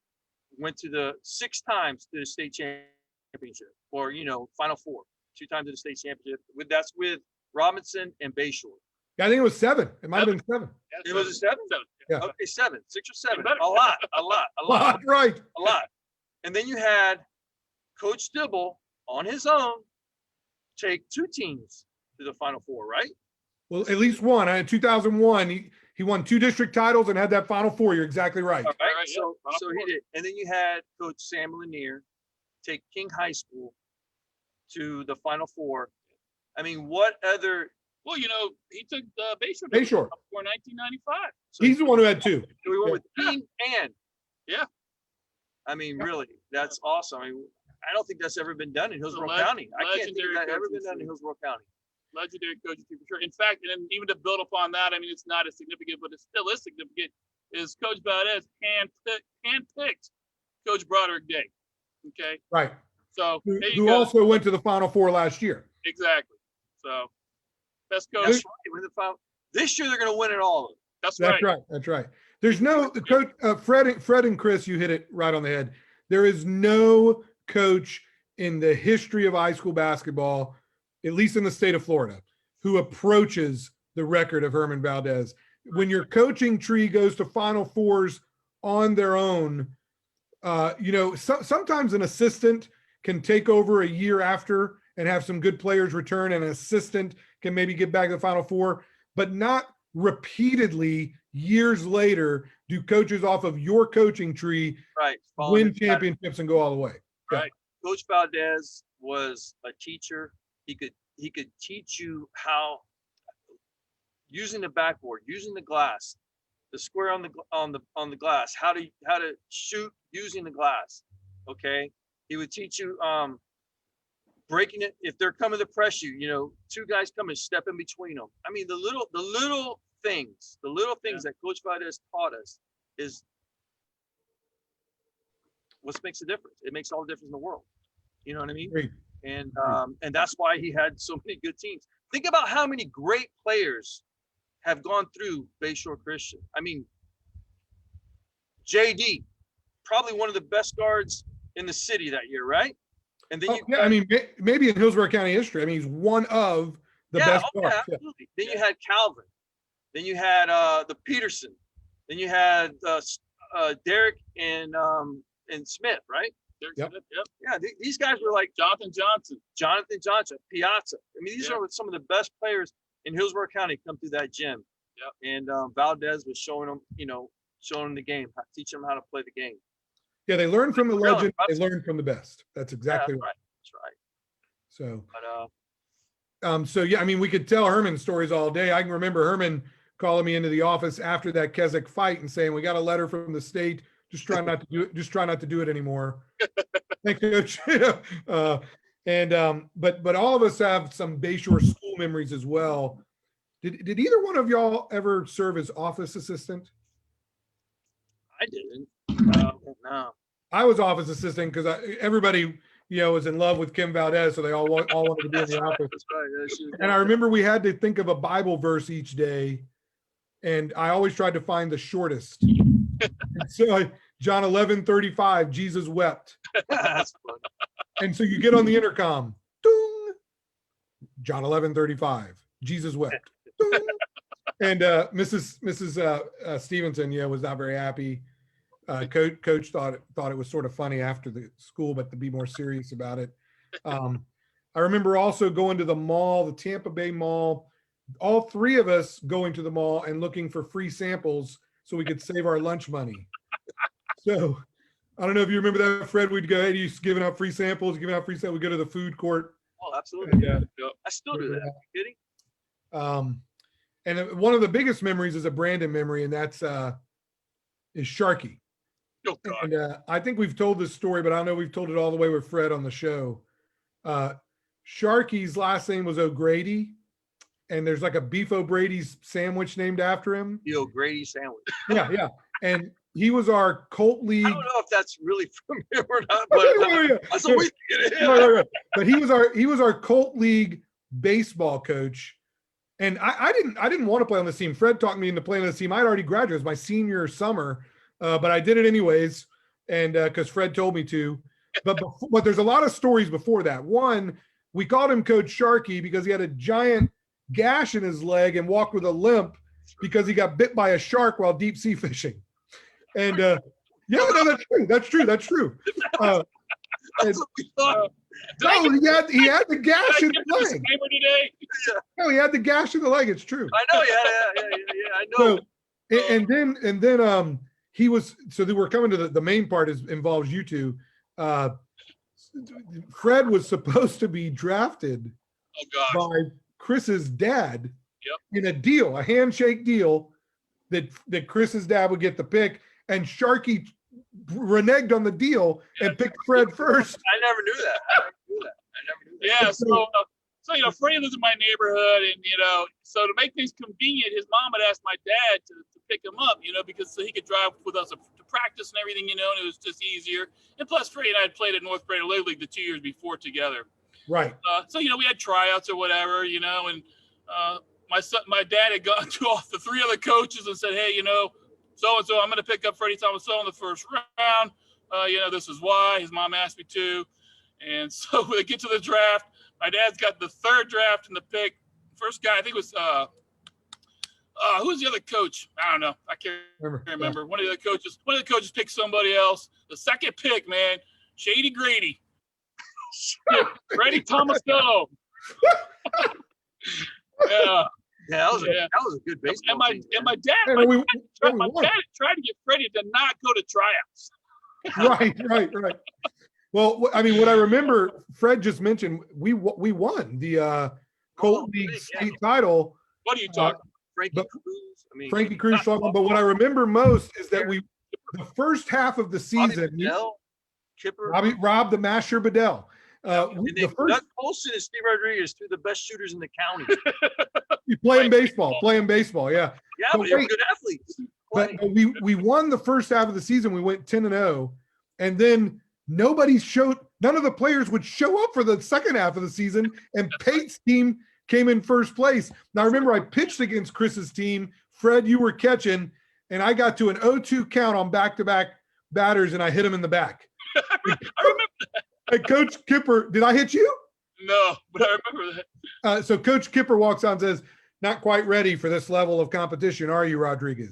Speaker 1: went to the 6 times to the state championship, or Final Four. 2 times to the state championship. That's with Robinson and Bayshore.
Speaker 3: Yeah, I think it was 7. It might have been 7.
Speaker 1: It was a 7?
Speaker 3: Yeah.
Speaker 1: Okay, 7, 6 or 7. A lot.
Speaker 3: Right.
Speaker 1: A lot. And then you had Coach Dibble on his own take 2 teams to the Final Four, right?
Speaker 3: Well, at least one. In 2001, he won 2 district titles and had that Final Four. You're exactly right.
Speaker 1: All right. So he did. And then you had Coach Sam Lanier take King High School to the Final Four. I mean, what other?
Speaker 2: Well, he took Bayshore for 1995.
Speaker 3: So he's the one who had 2.
Speaker 1: So we went with Dean and.
Speaker 2: Yeah.
Speaker 1: I mean, really, that's awesome. I mean, I don't think that's ever been done in Hillsborough County. I can't think that ever been done in Hillsborough County.
Speaker 2: Legendary coaching team for sure. In fact, and even to build upon that, I mean, it's not as significant, but it still is significant. Is Coach Valdez handpicked Coach Broderick Day? Okay.
Speaker 3: Right.
Speaker 2: So
Speaker 3: who also went to the Final Four last year.
Speaker 2: Exactly. So best coach.
Speaker 1: That's right. This year they're going to win it all.
Speaker 2: That's right.
Speaker 3: That's right. There's no coach. Fred and Chris, you hit it right on the head. There is no coach in the history of high school basketball, at least in the state of Florida, who approaches the record of Herman Valdez. When your coaching tree goes to Final Fours on their own, sometimes an assistant can take over a year after and have some good players return, and an assistant can maybe get back to the Final Four, but not repeatedly years later do coaches off of your coaching tree win championships and go all the way.
Speaker 1: Right. Yeah. Coach Valdez was a teacher. He could teach you how, using the backboard, using the glass, the square on the glass, how to shoot using the glass. Okay. He would teach you breaking it. If they're coming to press you, two guys come and step in between them. I mean, the little things that Coach Valdez taught us is what makes a difference. It makes all the difference in the world. You know what I mean?
Speaker 3: Great.
Speaker 1: And that's why he had so many good teams. Think about how many great players have gone through Bayshore Christian. I mean, JD, probably one of the best guards in the city that year, right? And then
Speaker 3: I mean, maybe in Hillsborough County history. I mean, he's one of the best guards.
Speaker 1: Yeah, absolutely. Then you had Calvin. Then you had the Peterson. Then you had Derek and Smith, right?
Speaker 2: Yep.
Speaker 1: Yeah, these guys were like
Speaker 2: Jonathan Johnson,
Speaker 1: Piazza. I mean, these are some of the best players in Hillsborough County come through that gym.
Speaker 2: Yep.
Speaker 1: And Valdez was showing them, showing them the game, teaching them how to play the game.
Speaker 3: Yeah, they learned from the legend. They learned from the best. That's exactly right.
Speaker 1: That's right.
Speaker 3: So,
Speaker 1: but
Speaker 3: so yeah, I mean, we could tell Herman stories all day. I can remember Herman calling me into the office after that Keswick fight and saying, "We got a letter from the state. Just try not to do it. Just try not to do it anymore." Thanks, Coach. But all of us have some Bayshore school memories as well. Did either one of y'all ever serve as office assistant?
Speaker 1: I didn't. No.
Speaker 3: I was office assistant because everybody, was in love with Kim Valdez, so they all wanted to be in the office.
Speaker 1: That's right.
Speaker 3: And I remember we had to think of a Bible verse each day, and I always tried to find the shortest. And so John 11:35, Jesus wept.
Speaker 1: That's funny.
Speaker 3: And so you get on the intercom, ding, John 11:35, Jesus wept. Ding. And Mrs. Stevenson, was not very happy. Coach thought it was sort of funny after the school, but to be more serious about it. I remember also going to the mall, the Tampa Bay Mall, all three of us going to the mall and looking for free samples so we could save our lunch money. So I don't know if you remember that, Fred. We'd go, "Hey, you giving out free samples, giving out free samples." We go to the food court.
Speaker 1: Oh, absolutely.
Speaker 3: Yeah.
Speaker 1: I still do that. Are you kidding?
Speaker 3: And one of the biggest memories is a Brandon memory, and that's is Sharky.
Speaker 2: Oh, God.
Speaker 3: And I think we've told this story, but I know we've told it all the way with Fred on the show. Sharky's last name was O'Grady, and there's like a Beef O'Brady's sandwich named after him.
Speaker 1: The O'Grady sandwich.
Speaker 3: Yeah. And he was our Colt League.
Speaker 1: I don't know if that's really familiar or not, but that's what we get in.
Speaker 3: Right. But he was our Colt League baseball coach. And I didn't want to play on this team. Fred talked me into playing on this team. I'd already graduated. It was my senior summer, but I did it anyways, and because Fred told me to. But there's a lot of stories before that. One, we called him Coach Sharky because he had a giant gash in his leg and walked with a limp because he got bit by a shark while deep sea fishing. And that's true. That's true.
Speaker 1: That's what we thought.
Speaker 3: No, he had the gash in the leg.
Speaker 2: Today?
Speaker 3: No, he had the gash in the leg. It's true.
Speaker 1: I know. Yeah. I know.
Speaker 3: So, and then he was. So we're coming to the main part involves you two. Fred was supposed to be drafted by Chris's dad in a deal, a handshake deal that Chris's dad would get the pick, and Sharky reneged on the deal and picked Fred first.
Speaker 1: I never knew that.
Speaker 2: Yeah, so Freddie lives in my neighborhood, and so to make things convenient, his mom had asked my dad to pick him up, because so he could drive with us to practice and everything, and it was just easier. And plus, Freddie and I had played at North Brandon Little League the 2 years before together.
Speaker 3: Right.
Speaker 2: So we had tryouts or whatever, and my dad had gone to all the three other coaches and said, "Hey, so and so, I'm going to pick up Freddie Tomasello in the first round. This is why his mom asked me to." And so we get to the draft. My dad's got the third draft in the pick. First guy, I think was who's the other coach? I don't know. I can't remember. Yeah. One of the coaches picked somebody else. The second pick, man, Shady Grady. Freddie Tomasello. Yeah.
Speaker 1: Yeah, that was a good baseball team.
Speaker 2: And my dad tried to get Freddie to not go to tryouts.
Speaker 3: Right. Well, I mean, what I remember, Fred just mentioned, we won the Colt League state title.
Speaker 2: What are you talking
Speaker 1: about?
Speaker 3: Frankie Cruz. But what I remember most is that the first half of the season,
Speaker 1: Kipper,
Speaker 3: Rob the Masher Bedell,
Speaker 1: And
Speaker 3: the
Speaker 1: then
Speaker 3: first
Speaker 1: Doug Colson and Steve Rodriguez, two of the best shooters in the county.
Speaker 3: you playing baseball, yeah.
Speaker 1: Yeah,
Speaker 3: But
Speaker 1: but they were
Speaker 3: wait,
Speaker 1: good athletes.
Speaker 3: but we won the first half of the season. We went 10-0, and then none of the players would show up for the second half of the season, and Pate's team came in first place. Now, remember, I pitched against Chris's team. Fred, you were catching, and I got to an 0-2 count on back-to-back batters, and I hit him in the back.
Speaker 2: I remember that.
Speaker 3: And Coach Kipper, did I hit you?
Speaker 2: No, but I remember that.
Speaker 3: So Coach Kipper walks on and says, "Not quite ready for this level of competition, are you, Rodriguez?"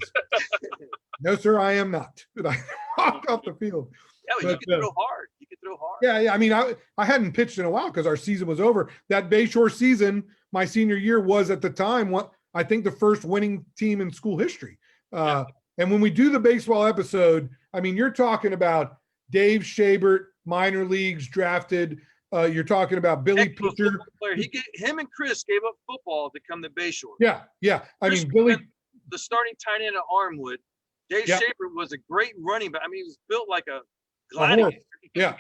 Speaker 3: "No, sir, I am not." And I walked off the field.
Speaker 1: Yeah, but you can throw hard. You can throw hard.
Speaker 3: Yeah. I mean, I hadn't pitched in a while because our season was over. That Bayshore season, my senior year, was at the time I think the first winning team in school history. And when we do the baseball episode, I mean, you're talking about Dave Shabert, minor leagues drafted. You're talking about Billy Pitcher.
Speaker 1: Him and Chris gave up football to come to Bayshore.
Speaker 3: Yeah. I
Speaker 1: Chris
Speaker 3: mean, Billy,
Speaker 1: the starting tight end at Armwood. Dave Shabert was a great running back. I mean, he was built like a gladiator.
Speaker 3: Yeah.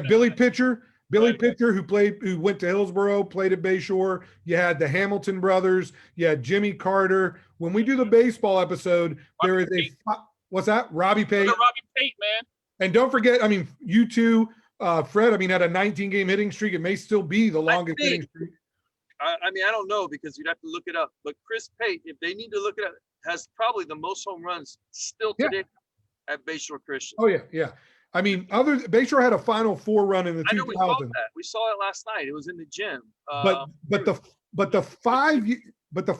Speaker 3: Billy Pitcher. Pitcher, who went to Hillsboro, played at Bayshore. You had the Hamilton brothers. You had Jimmy Carter. When we do the baseball episode, there is what's that? Robbie Pate.
Speaker 2: Robbie Pate, man.
Speaker 3: And don't forget, I mean, you two, Fred, I mean, had a 19-game hitting streak. It may still be the longest hitting streak.
Speaker 1: I mean, I don't know because you'd have to look it up. But Chris Pate, if they need to look it up, has probably the most home runs still today at Bayshore Christian.
Speaker 3: Oh, yeah. I mean, Bayshore had a Final Four run in the 2000s.
Speaker 1: I know we saw that. We saw it last night. It was in the gym.
Speaker 3: But the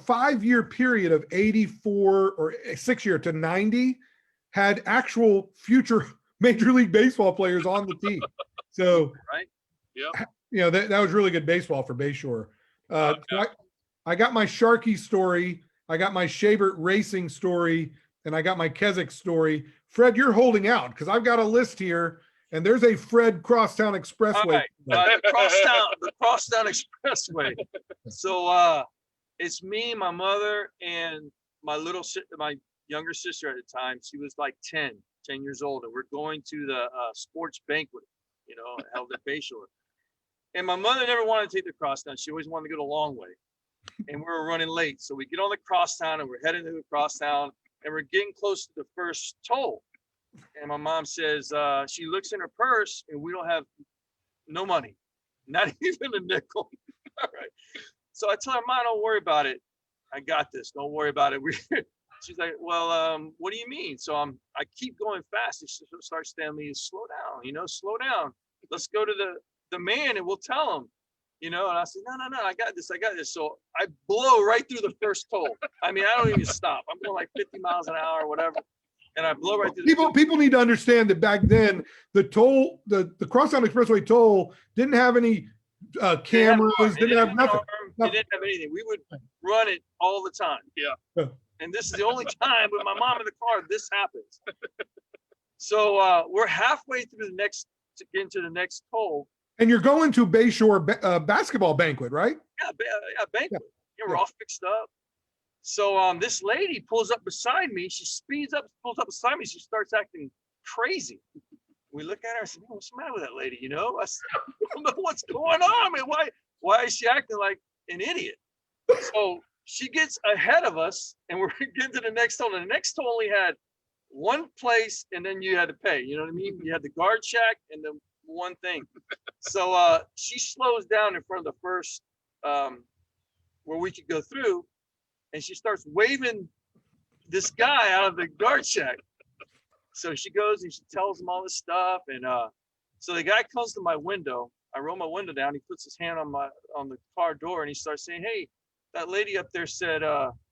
Speaker 3: 5-year period of 84 or 6-year to 90 had actual future Major League Baseball players on the team. So,
Speaker 1: right. Yeah.
Speaker 3: You know, that was really good baseball for Bayshore. I got my Sharkey story. I got my Shabert racing story, and I got my Keswick story. Fred, you're holding out because I've got a list here, and there's a Fred Crosstown Expressway.
Speaker 1: All right. The Crosstown Expressway. So it's me, my mother, and my younger sister at the time. She was like 10 years old, and we're going to the sports banquet, held at Bayshore. And my mother never wanted to take the Crosstown. She always wanted to go the long way. And we were running late. So we get on the Crosstown, and we're heading to the Crosstown, and we're getting close to the first toll. And my mom says, she looks in her purse, and we don't have no money, not even a nickel. All right. So I tell her, "Mom, don't worry about it. I got this. Don't worry about it." She's like, "Well, what do you mean?" So I keep going fast. She starts telling me, "Slow down, slow down. Let's go to the man and we'll tell him, And I said, no, I got this. So I blow right through the first toll. I mean, I don't even stop. I'm going like 50 miles an hour or whatever. And I blow right through
Speaker 3: people need to understand that back then the toll, the Crosstown Expressway toll didn't have any cameras, didn't have nothing.
Speaker 1: It didn't have anything. We would run it all the time.
Speaker 2: Yeah.
Speaker 1: And this is the only time with my mom in the car this happens. So we're halfway through to get into the next toll.
Speaker 3: And you're going to Bayshore basketball banquet, right?
Speaker 1: Yeah, banquet. Yeah, we're all fixed up. So this lady pulls up beside me. She speeds up, pulls up beside me. She starts acting crazy. We look at her and say, "What's the matter with that lady?" I don't know what's going on. I mean, why is she acting like an idiot? So she gets ahead of us, and we're getting to the next toll. And the next toll only had one place, and then you had to pay. You know what I mean? You had the guard shack and the one thing. So she slows down in front of the first where we could go through, and she starts waving this guy out of the guard shack. So she goes and she tells him all this stuff, and so the guy comes to my window. I roll my window down. He puts his hand on the car door, and he starts saying, "Hey, that lady up there said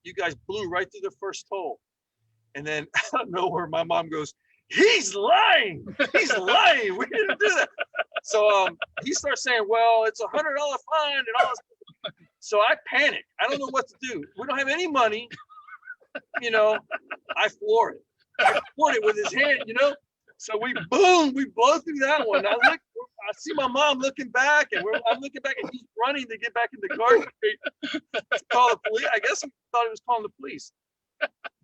Speaker 1: you guys blew right through the first toll." And then out of nowhere, my mom goes, "He's lying. He's lying. We didn't do that." So he starts saying, "Well, it's $100 fine and all this." So I panic. I don't know what to do. We don't have any money. I floor it. I floored it with his hand, So we blow through that one. I see my mom looking back, and I'm looking back, and he's running to get back in the car to call the police. I guess he thought he was calling the police.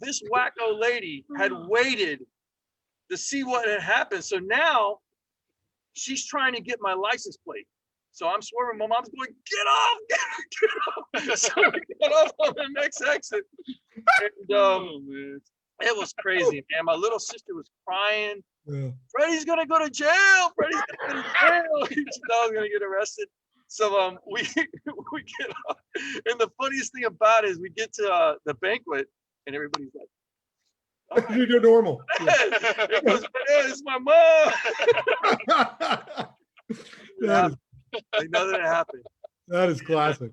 Speaker 1: This wacko lady had waited to see what had happened. So now she's trying to get my license plate. So I'm swerving. My mom's going, get off, get off. So we got off on the next exit. And it was crazy, man. My little sister was crying.
Speaker 3: Yeah.
Speaker 1: Freddie's gonna go to jail. Freddie's gonna go to jail. She thought I was gonna get arrested. So we get off. And the funniest thing about it is we get to the banquet and everybody's like,
Speaker 3: You're normal.
Speaker 1: it goes, it's my mom. Like nothing happened.
Speaker 3: That is classic.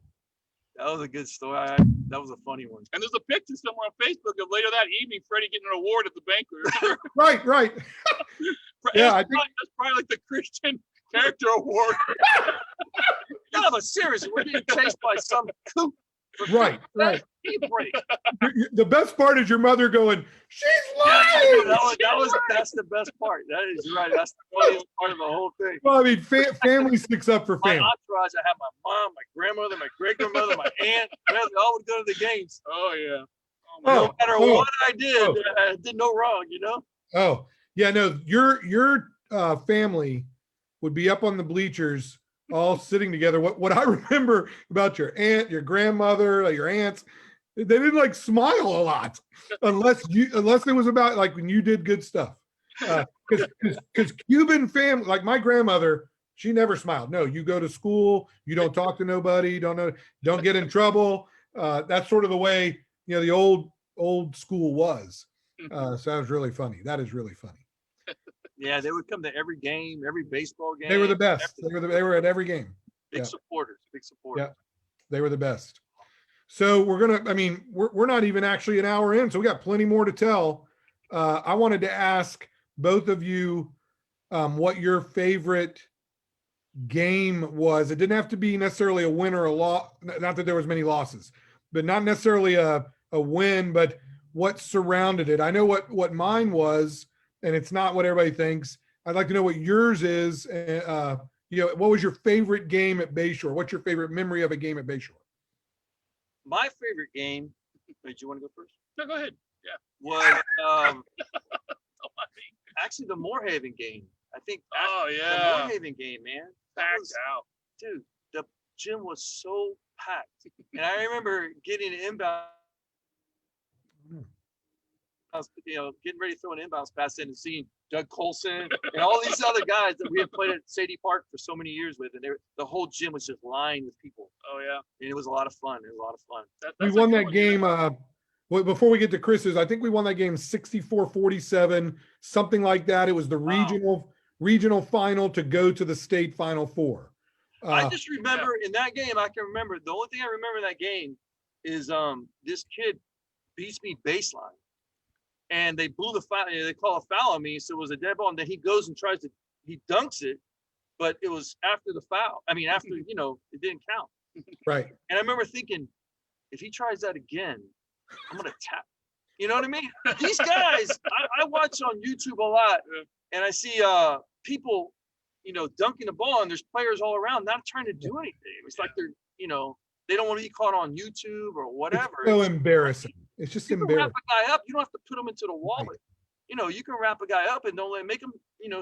Speaker 1: That was a good story. That was a funny one.
Speaker 2: And there's a picture somewhere on Facebook of later that evening, Freddie getting an award at the banquet.
Speaker 3: Right. Yeah, I think
Speaker 2: that's probably like the Christian Character Award.
Speaker 1: No, but seriously, we're getting chased by some kook.
Speaker 3: Right. The best part is your mother going, she's lying.
Speaker 1: That's the best part. That is right. That's the funniest part of the whole thing.
Speaker 3: Well, I mean, family sticks up for
Speaker 1: My
Speaker 3: family.
Speaker 1: entourage, I have my mom, my grandmother, my great-grandmother, my aunt. They all would go to the games.
Speaker 2: Oh, yeah.
Speaker 1: No matter what I did, I did no wrong, you know?
Speaker 3: Oh, yeah, no, your family would be up on the bleachers all sitting together. What I remember about your aunt, your grandmother, your aunts, they didn't like smile a lot unless it was about like when you did good stuff. Because Cuban family, like my grandmother, she never smiled. No, you go to school, you don't talk to nobody, don't get in trouble. That's sort of the way, the old school was. So that was really funny. That is really funny.
Speaker 1: Yeah, they would come to every game, every baseball game.
Speaker 3: They were the best. They were at every game.
Speaker 1: Big supporters.
Speaker 3: Yeah, they were the best. So we're not even actually an hour in, so we got plenty more to tell. I wanted to ask both of you what your favorite game was. It didn't have to be necessarily a win or a loss. Not that there was many losses, but not necessarily a win, but what surrounded it. I know what mine was, and it's not what everybody thinks. I'd like to know what yours is. What was your favorite game at Bayshore? What's your favorite memory of a game at Bayshore?
Speaker 1: My favorite game, wait, you want to go first?
Speaker 2: No, go ahead. Yeah.
Speaker 1: Was actually the Moorhaven game. I think the Moorhaven game, man.
Speaker 2: Packed out.
Speaker 1: Dude, the gym was so packed. And I remember getting an inbound. I was, getting ready to throw an inbounds pass in and seeing Doug Colson and all these other guys that we had played at Sadie Park for so many years with, and the whole gym was just lined with people.
Speaker 2: Oh yeah,
Speaker 1: and it was a lot of fun.
Speaker 3: We won that game. Well, before we get to Chris's, I think we won that game 64-47, something like that. It was the regional final to go to the state Final Four.
Speaker 1: I just remember in that game. I can remember the only thing I remember in that game is this kid beats me baseline. And they blew the foul. They call a foul on me, so it was a dead ball. And then he goes and he dunks it, but it was after the foul. I mean, after it didn't count.
Speaker 3: Right.
Speaker 1: And I remember thinking, if he tries that again, I'm gonna tap. You know what I mean? These guys, I watch on YouTube a lot, and I see people, dunking the ball, and there's players all around not trying to do anything. It's like they're, they don't want to be caught on YouTube or whatever.
Speaker 3: It's so embarrassing. It's just embarrassing.
Speaker 1: Wrap a guy up. You don't have to put him into the wall. Right. You can wrap a guy up and don't make him,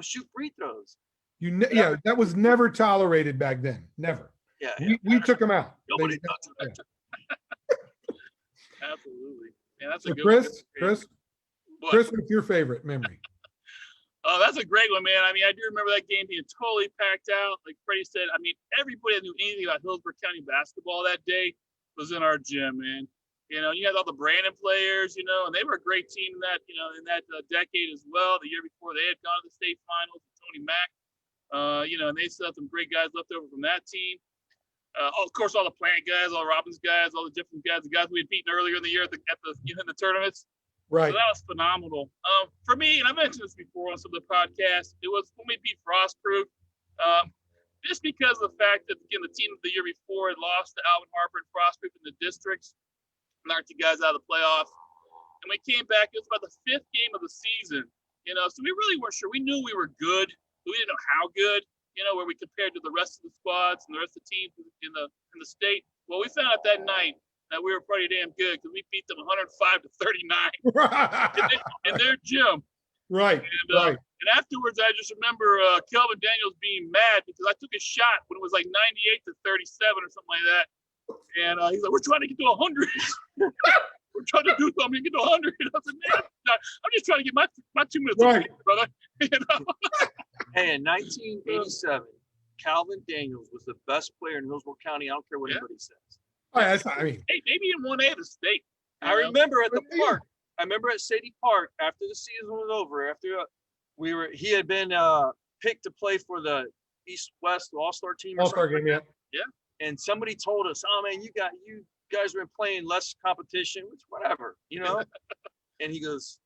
Speaker 1: shoot free throws.
Speaker 3: That was never tolerated back then. Never.
Speaker 1: Yeah.
Speaker 3: We took him out.
Speaker 1: Nobody does that.
Speaker 2: Absolutely. Yeah, that's a good
Speaker 3: Chris.
Speaker 2: one.
Speaker 3: Chris, what's your favorite memory?
Speaker 2: Oh, that's a great one, man. I mean, I do remember that game being totally packed out. Like Freddie said, I mean, everybody that knew anything about Hillsborough County basketball that day was in our gym, man. You had all the Brandon players, and they were a great team in that, in that decade as well. The year before, they had gone to the state finals with Tony Mack, and they still have some great guys left over from that team. Of course, all the Plant guys, all the Robbins guys, all the different guys, the guys we had beaten earlier in the year in the tournaments.
Speaker 3: Right.
Speaker 2: So that was phenomenal. For me, and I mentioned this before on some of the podcasts, it was when we beat Frostproof. Just because of the fact that, again, the team of the year before had lost to Alvin Harper and Frostproof in the districts, knocked you guys out of the playoffs. And we came back, it was about the 5th game of the season, so we really weren't sure. We knew we were good, but we didn't know how good, where we compared to the rest of the squads and the rest of the teams in the state. Well, we found out that night that we were pretty damn good because we beat them 105-39 in their gym.
Speaker 3: Right.
Speaker 2: And, And afterwards, I just remember Kelvin Daniels being mad because I took a shot when it was like 98-37 or something like that. And he's like, "We're trying to get to 100. We're trying to do something to get to 100." I said, "Man, I'm just trying to get my 2 minutes,
Speaker 3: Right.
Speaker 2: brother." You know?
Speaker 1: Hey, in 1987, Calvin Daniels was the best player in Hillsborough County. I don't care what anybody says.
Speaker 3: Oh, yeah, I mean,
Speaker 2: Hey, maybe in 1A of the state.
Speaker 1: I remember at the park. I remember at Sadie Park after the season was over. After he had been picked to play for the East-West All-Star team.
Speaker 3: All-Star game, yeah.
Speaker 1: And somebody told us, "Oh man, you guys were playing less competition, which whatever, you know." And he goes,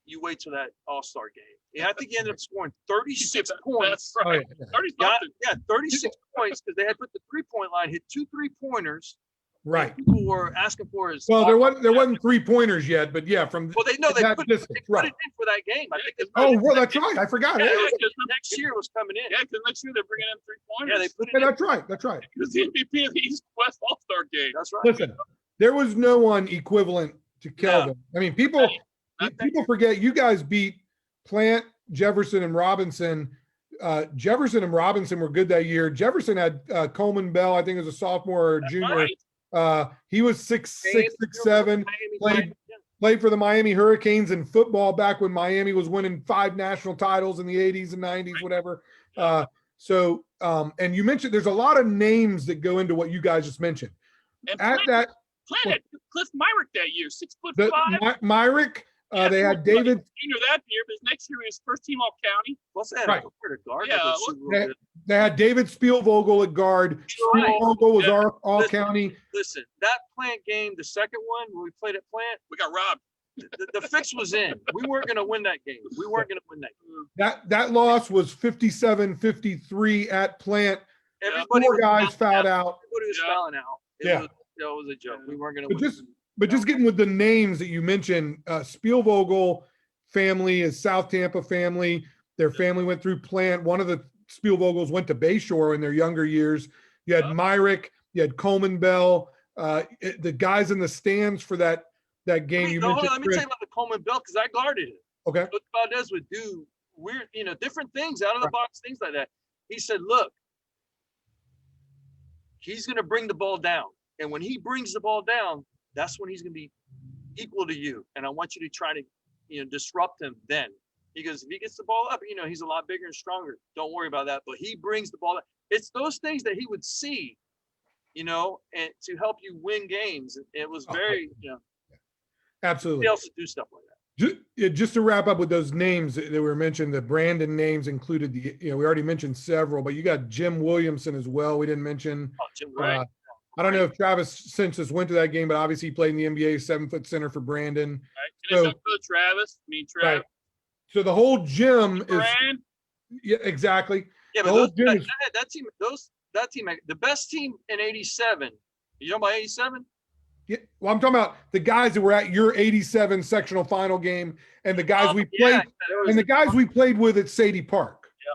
Speaker 1: "You wait till that All-Star game." Yeah, I think he ended up scoring 36 points.
Speaker 2: That's right.
Speaker 3: Oh, yeah.
Speaker 1: 36 points because they had put the 3-point line, hit 2 3-pointers.
Speaker 3: Right.
Speaker 1: People were asking for his.
Speaker 3: Well, there wasn't 3-pointers yet, but yeah, from
Speaker 1: Well, they
Speaker 3: that
Speaker 1: put
Speaker 3: distance,
Speaker 1: it
Speaker 3: right.
Speaker 1: in for that game. I think
Speaker 3: Oh, well, that's right. I forgot.
Speaker 2: Yeah,
Speaker 3: Yeah,
Speaker 2: because
Speaker 1: next year was coming in.
Speaker 2: Yeah, because next year they're bringing in 3-pointers.
Speaker 1: Yeah, they put it in.
Speaker 3: that's right. That's right.
Speaker 2: He was the MVP of the East-West All-Star game.
Speaker 1: That's right.
Speaker 3: Listen, there was no one equivalent to Kelvin. I mean, people forget you guys beat Plant, Jefferson, and Robinson. Jefferson and Robinson were good that year. Jefferson had Coleman Bell, I think, as a sophomore or junior.
Speaker 2: Right.
Speaker 3: He was 6'6", 6'7", played for the Miami Hurricanes in football back when Miami was winning 5 national titles in the 80s and 90s, whatever. And you mentioned there's a lot of names that go into what you guys just mentioned.
Speaker 2: And
Speaker 3: At
Speaker 2: Plant
Speaker 3: that,
Speaker 2: had Cliff Myrick that year, 6'5".
Speaker 3: Myrick, they had David.
Speaker 2: Junior that year, but his next year he was first team all county.
Speaker 1: What's that?
Speaker 3: Right.
Speaker 1: Guard.
Speaker 2: Yeah,
Speaker 3: They had David Spielvogel at guard.
Speaker 1: Right.
Speaker 3: Spielvogel was
Speaker 2: Yeah.
Speaker 3: all county.
Speaker 1: Listen, that Plant game, the second one when we played at Plant,
Speaker 2: We got robbed.
Speaker 1: the fix was in. We weren't going to win that game. We weren't going to win that game.
Speaker 3: That loss was 57-53 at Plant.
Speaker 1: Everybody
Speaker 3: Four
Speaker 1: was
Speaker 3: guys fouled out.
Speaker 1: Everybody was fouling out. It was a joke. We weren't going to win.
Speaker 3: But just getting with the names that you mentioned, Spielvogel family is South Tampa family. Their family went through Plant. One of the Spielvogels went to Bayshore in their younger years. You had Myrick, you had Coleman Bell, the guys in the stands for that game.
Speaker 1: Let me tell you about the Coleman Bell because I guarded it.
Speaker 3: Okay.
Speaker 1: What Valdez would do weird, different things, out of the box, things like that. He said, "Look, he's going to bring the ball down. And when he brings the ball down, that's when he's going to be equal to you. And I want you to try to, disrupt him then." He goes, "If he gets the ball up, he's a lot bigger and stronger. Don't worry about that. But he brings the ball up." It's those things that he would see, and to help you win games. It was very,
Speaker 3: Absolutely.
Speaker 1: He else to do stuff like that.
Speaker 3: Just to wrap up with those names that were mentioned, the Brandon names included we already mentioned several, but you got Jim Williamson as well. We didn't mention.
Speaker 1: Oh, Jim, right.
Speaker 3: I don't know if Travis Simpson went to that game, but obviously he played in the NBA, 7-foot center for Brandon.
Speaker 2: Right. And it's Travis. Travis.
Speaker 3: Right. So the whole gym is. Yeah, exactly.
Speaker 1: Yeah, but that team, the best team in '87. You know about '87?
Speaker 3: Yeah, well, I'm talking about the guys that were at your '87 sectional final game, and the guys we played, and the guys we played with at Sadie Park.
Speaker 1: Yeah,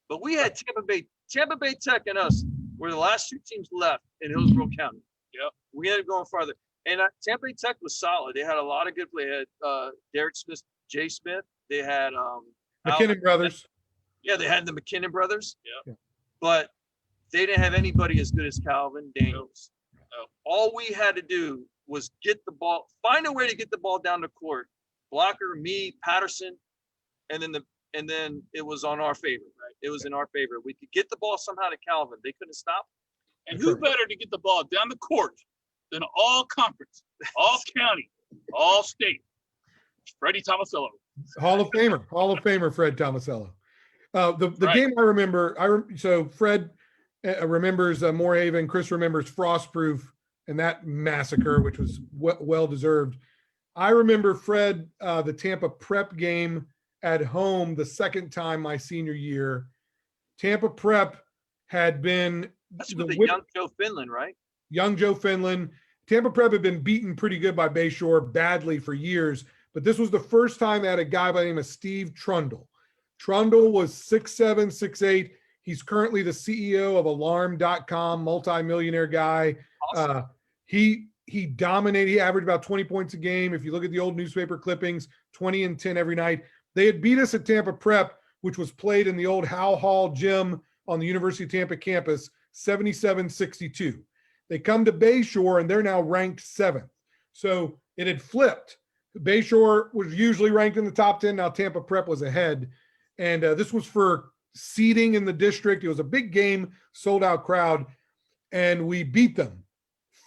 Speaker 1: but we had Tampa Bay Tech, and us were the last 2 teams left in Hillsborough County.
Speaker 2: Yeah,
Speaker 1: we ended up going farther, and Tampa Bay Tech was solid. They had a lot of good play. They had Derek Smith, Jay Smith. They had
Speaker 3: McKinnon brothers.
Speaker 1: Yeah, they had the McKinnon brothers.
Speaker 2: Yeah,
Speaker 1: but they didn't have anybody as good as Calvin Daniels.
Speaker 2: No.
Speaker 1: All we had to do was get the ball, find a way to get the ball down the court. Blocker, me, Patterson, and then it was on our favor, right? It was in our favor. We could get the ball somehow to Calvin. They couldn't stop.
Speaker 2: And who better to get the ball down the court than all conference, all county, all state? Freddie Tomasello.
Speaker 3: Hall of Famer Fred Tomasello. The game I remember, so Fred remembers Moorhaven, Chris remembers Frostproof and that massacre, which was well deserved. I remember Fred, the Tampa Prep game at home the second time my senior year. Tampa Prep had been
Speaker 1: that's with the young Joe Finland, right?
Speaker 3: Young Joe Finland. Tampa Prep had been beaten pretty good by Bayshore badly for years, but this was the first time they had a guy by the name of Steve Trundle. Trundle was 6'7", 6'8". He's currently the CEO of Alarm.com, multi-millionaire guy.
Speaker 1: Awesome.
Speaker 3: He dominated. He averaged about 20 points a game. If you look at the old newspaper clippings, 20 and 10 every night. They had beat us at Tampa Prep which was played in the old Howe Hall gym on the University of Tampa campus, 77-62. They come to Bayshore and they're now ranked 7th. So it had flipped. Bayshore was usually ranked in the top 10. Now Tampa Prep was ahead. And this was for seeding in the district. It was a big game, sold out crowd. And we beat them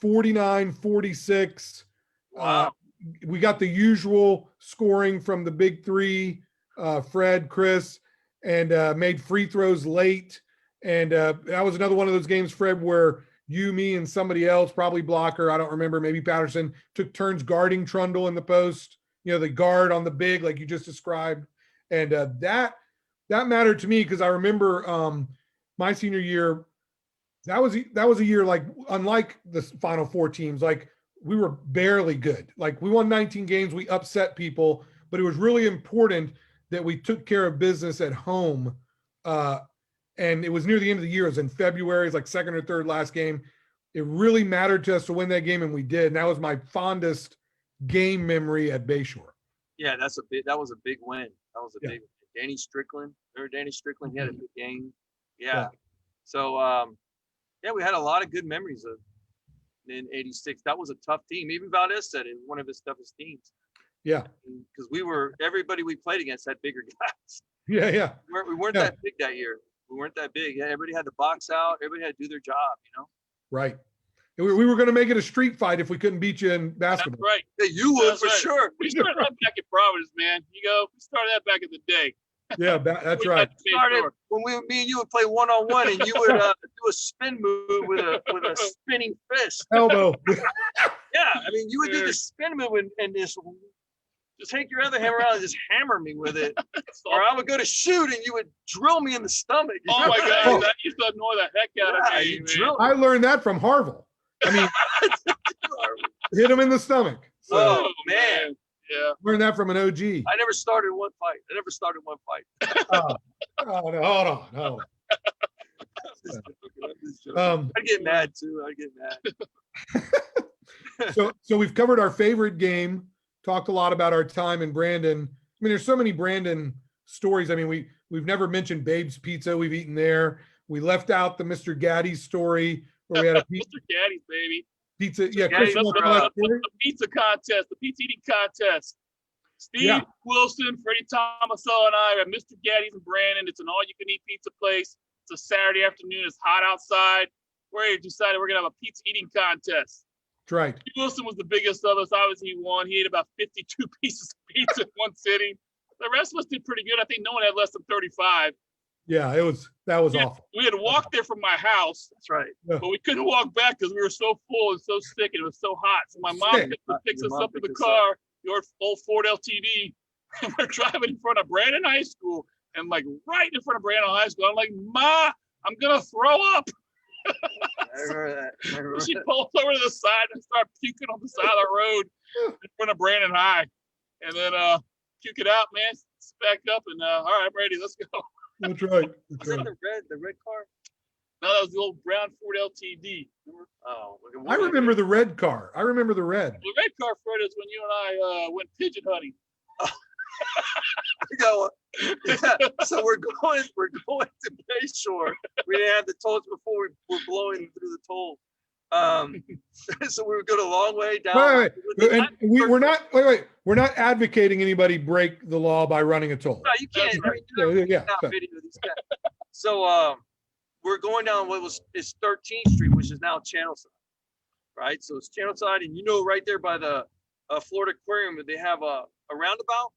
Speaker 3: 49-46.
Speaker 1: Wow.
Speaker 3: We got the usual scoring from the big three, Fred, Chris, and made free throws late. And that was another one of those games, Fred, where you, me, and somebody else, probably Blocker, I don't remember, maybe Patterson, took turns guarding Trundle in the post, the guard on the big, like you just described. And that mattered to me because I remember my senior year, that was a year like, unlike the Final Four teams, like we were barely good. Like we won 19 games, we upset people, but it was really important that we took care of business at home. And it was near the end of the year. It was in February. It's like second or third last game. It really mattered to us to win that game, and we did. And that was my fondest game memory at Bayshore.
Speaker 1: Yeah, that was a big win. That was a big Danny Strickland. Remember Danny Strickland? He had a big game. Yeah. So we had a lot of good memories in '86. That was a tough team. Even Valdez said it was one of his toughest teams.
Speaker 3: Yeah.
Speaker 1: Because everybody we played against had bigger guys.
Speaker 3: Yeah.
Speaker 1: We weren't that big that year. We weren't that big. Yeah, everybody had to box out. Everybody had to do their job,
Speaker 3: Right. And we were going to make it a street fight if we couldn't beat you in basketball.
Speaker 2: That's right.
Speaker 1: Yeah, you would for sure.
Speaker 2: We started that back in Providence, man. We started that back in the day.
Speaker 3: Yeah, that's right.
Speaker 1: Started when me and you would play one-on-one, and you would do a spin move with a spinning fist.
Speaker 3: Elbow.
Speaker 1: Yeah, I mean, you would do the spin move and just take your other hand around and just hammer me with it. Or I would go to shoot and you would drill me in the stomach.
Speaker 2: Oh my God, that used to annoy the heck out of me.
Speaker 3: I learned that from Harville. I mean, hit him in the stomach. So,
Speaker 1: oh man. Yeah.
Speaker 3: Learned that from an OG.
Speaker 1: I never started one fight.
Speaker 3: Oh no, hold on.
Speaker 1: I'd get mad too.
Speaker 3: So we've covered our favorite game. Talked a lot about our time in Brandon. I mean, there's so many Brandon stories. I mean, we've never mentioned Babe's Pizza. We've eaten there. We left out the Mr. Gaddy's story where we had a
Speaker 2: Mr. Gaddy's, baby.
Speaker 3: Pizza. Yeah,
Speaker 1: Gaddy's,
Speaker 2: the pizza contest, the pizza eating contest. Steve Wilson, Freddie Tomasello, and I are at Mr. Gaddy's in Brandon. It's an all-you-can-eat pizza place. It's a Saturday afternoon. It's hot outside. We decided we're gonna have a pizza eating contest.
Speaker 3: That's right.
Speaker 2: Steve Wilson was the biggest of us. Obviously, he won. He ate about 52 pieces of pizza in one sitting. The rest of us did pretty good. I think no one had less than 35.
Speaker 3: Yeah, that was awful.
Speaker 2: We had walked there from my house.
Speaker 1: That's right.
Speaker 3: Yeah.
Speaker 2: But we couldn't walk back because we were so full and so sick and it was so hot. So my mom picks us up in the car, your old Ford LTD, and we're driving in front of Brandon High School. And like right in front of Brandon High School, I'm like, Ma, I'm going to throw up.
Speaker 1: I remember that.
Speaker 2: She pulls over to the side and starts puking on the side of the road in front of Brandon High. And then puke it out, man. Back up and all right, I'm ready. Let's go.
Speaker 3: That's right.
Speaker 1: Was that the red car?
Speaker 2: No, that was the old brown Ford LTD. Remember?
Speaker 1: Oh,
Speaker 3: I remember the red car. I remember the red.
Speaker 2: The red car, Fred, is when you and I went pigeon hunting.
Speaker 1: So we're going to Bayshore. We didn't have the tolls before we were blowing through the toll. So we would go a long way down.
Speaker 3: Wait. We're not advocating anybody break the law by running a toll.
Speaker 1: No, you can't. I mean,
Speaker 3: yeah.
Speaker 1: Video these guys. So we're going down it's 13th Street, which is now Channelside, right? So it's Channelside, and right there by the Florida Aquarium, they have a roundabout.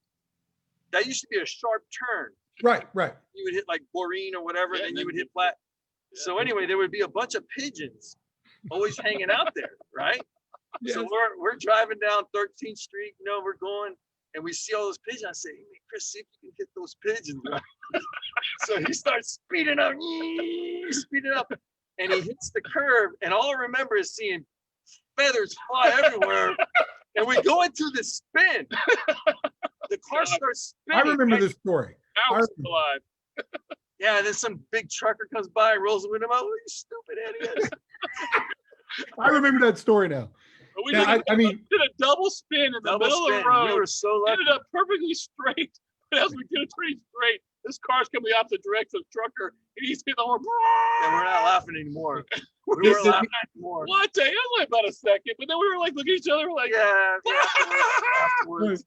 Speaker 1: That used to be a sharp turn.
Speaker 3: Right.
Speaker 1: You would hit like Boreen or whatever, and then you would hit Platt. Yeah. So anyway, there would be a bunch of pigeons always hanging out there, right? Yes. So we're driving down 13th Street, we're going, and we see all those pigeons. I say, hey, Chris, see if you can get those pigeons, right? So he starts speeding up, and he hits the curve, and all I remember is seeing feathers fly everywhere, and we go into the spin. The car starts spinning.
Speaker 3: I remember this story.
Speaker 2: I was alive.
Speaker 1: Yeah, and then some big trucker comes by and rolls the window out. Oh, you stupid idiot.
Speaker 3: I remember that story now.
Speaker 2: We did a double spin in the middle of the road.
Speaker 1: We were so lucky.
Speaker 2: Ended up perfectly straight as we get it pretty straight, this car's coming the opposite direction of the trucker, and he's hitting the horn.
Speaker 1: And we're not laughing anymore. We weren't laughing anymore.
Speaker 2: What the hell? Like about a second, but then we were like looking at each other, like,
Speaker 1: Yeah. Afterwards.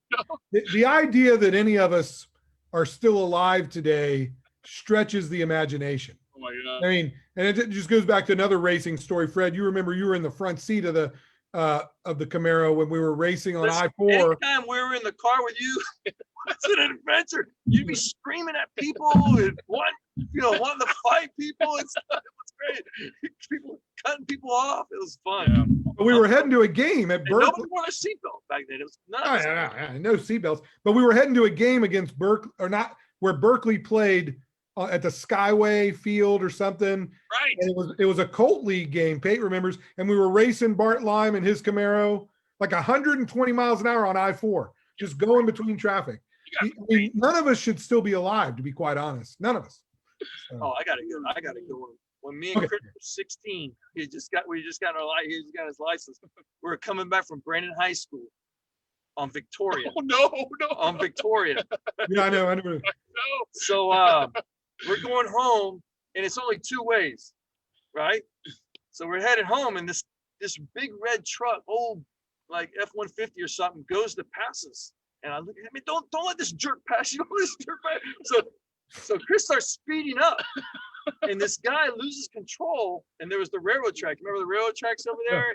Speaker 3: The idea that any of us are still alive today stretches the imagination.
Speaker 2: oh my God.
Speaker 3: I mean, and it just goes back to another racing story. Fred, you remember you were in the front seat of the Camaro when we were racing on
Speaker 1: Listen,
Speaker 3: I-4.
Speaker 1: anytime we were in the car with you, it's an adventure. You'd be screaming at people and wanting to fight people. It was great. People cutting people off. It was fun.
Speaker 3: But we were heading to a game at
Speaker 1: And
Speaker 3: Berkeley.
Speaker 1: nobody wore a seatbelt back then. It was nuts.
Speaker 3: No seatbelts, but we were heading to a game against Berkeley, or not, where Berkeley played at the Skyway Field or something.
Speaker 2: Right.
Speaker 3: And it was a Colt League game. Pate remembers, and we were racing Bart Lime and his Camaro like 120 miles an hour on I-4, just going between traffic. I mean, none of us should still be alive, to be quite honest. None of us. So,
Speaker 1: Oh, I gotta go. When me and Chris were 16, we just got his license. We were coming back from Brandon High School on Victoria.
Speaker 2: Oh no.
Speaker 1: On Victoria.
Speaker 3: yeah, I know.
Speaker 2: No.
Speaker 1: So we're going home, and it's only two ways, right? So we're headed home, and this big red truck, old like F-150 or something, goes to pass us. And I look at him, don't let this jerk pass you. Don't let this jerk pass. So Chris starts speeding up, and this guy loses control. And there was the railroad track. Remember the railroad tracks over there,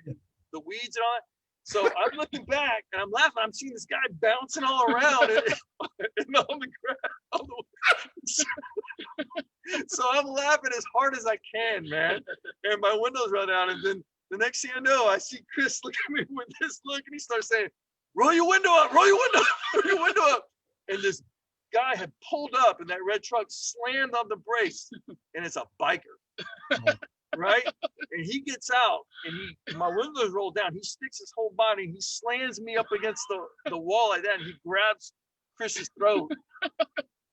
Speaker 1: the weeds and all that. So I'm looking back and I'm laughing. I'm seeing this guy bouncing all around and on the ground. So I'm laughing as hard as I can, man. And my windows run down. And then the next thing I know, I see Chris look at me with this look, and he starts saying, roll your window up, roll your window up, roll your window up. And this guy had pulled up, and that red truck slammed on the brakes, and it's a biker. Right? And he gets out, and my windows roll down. He sticks his whole body, and he slams me up against the wall like that, and he grabs Chris's throat.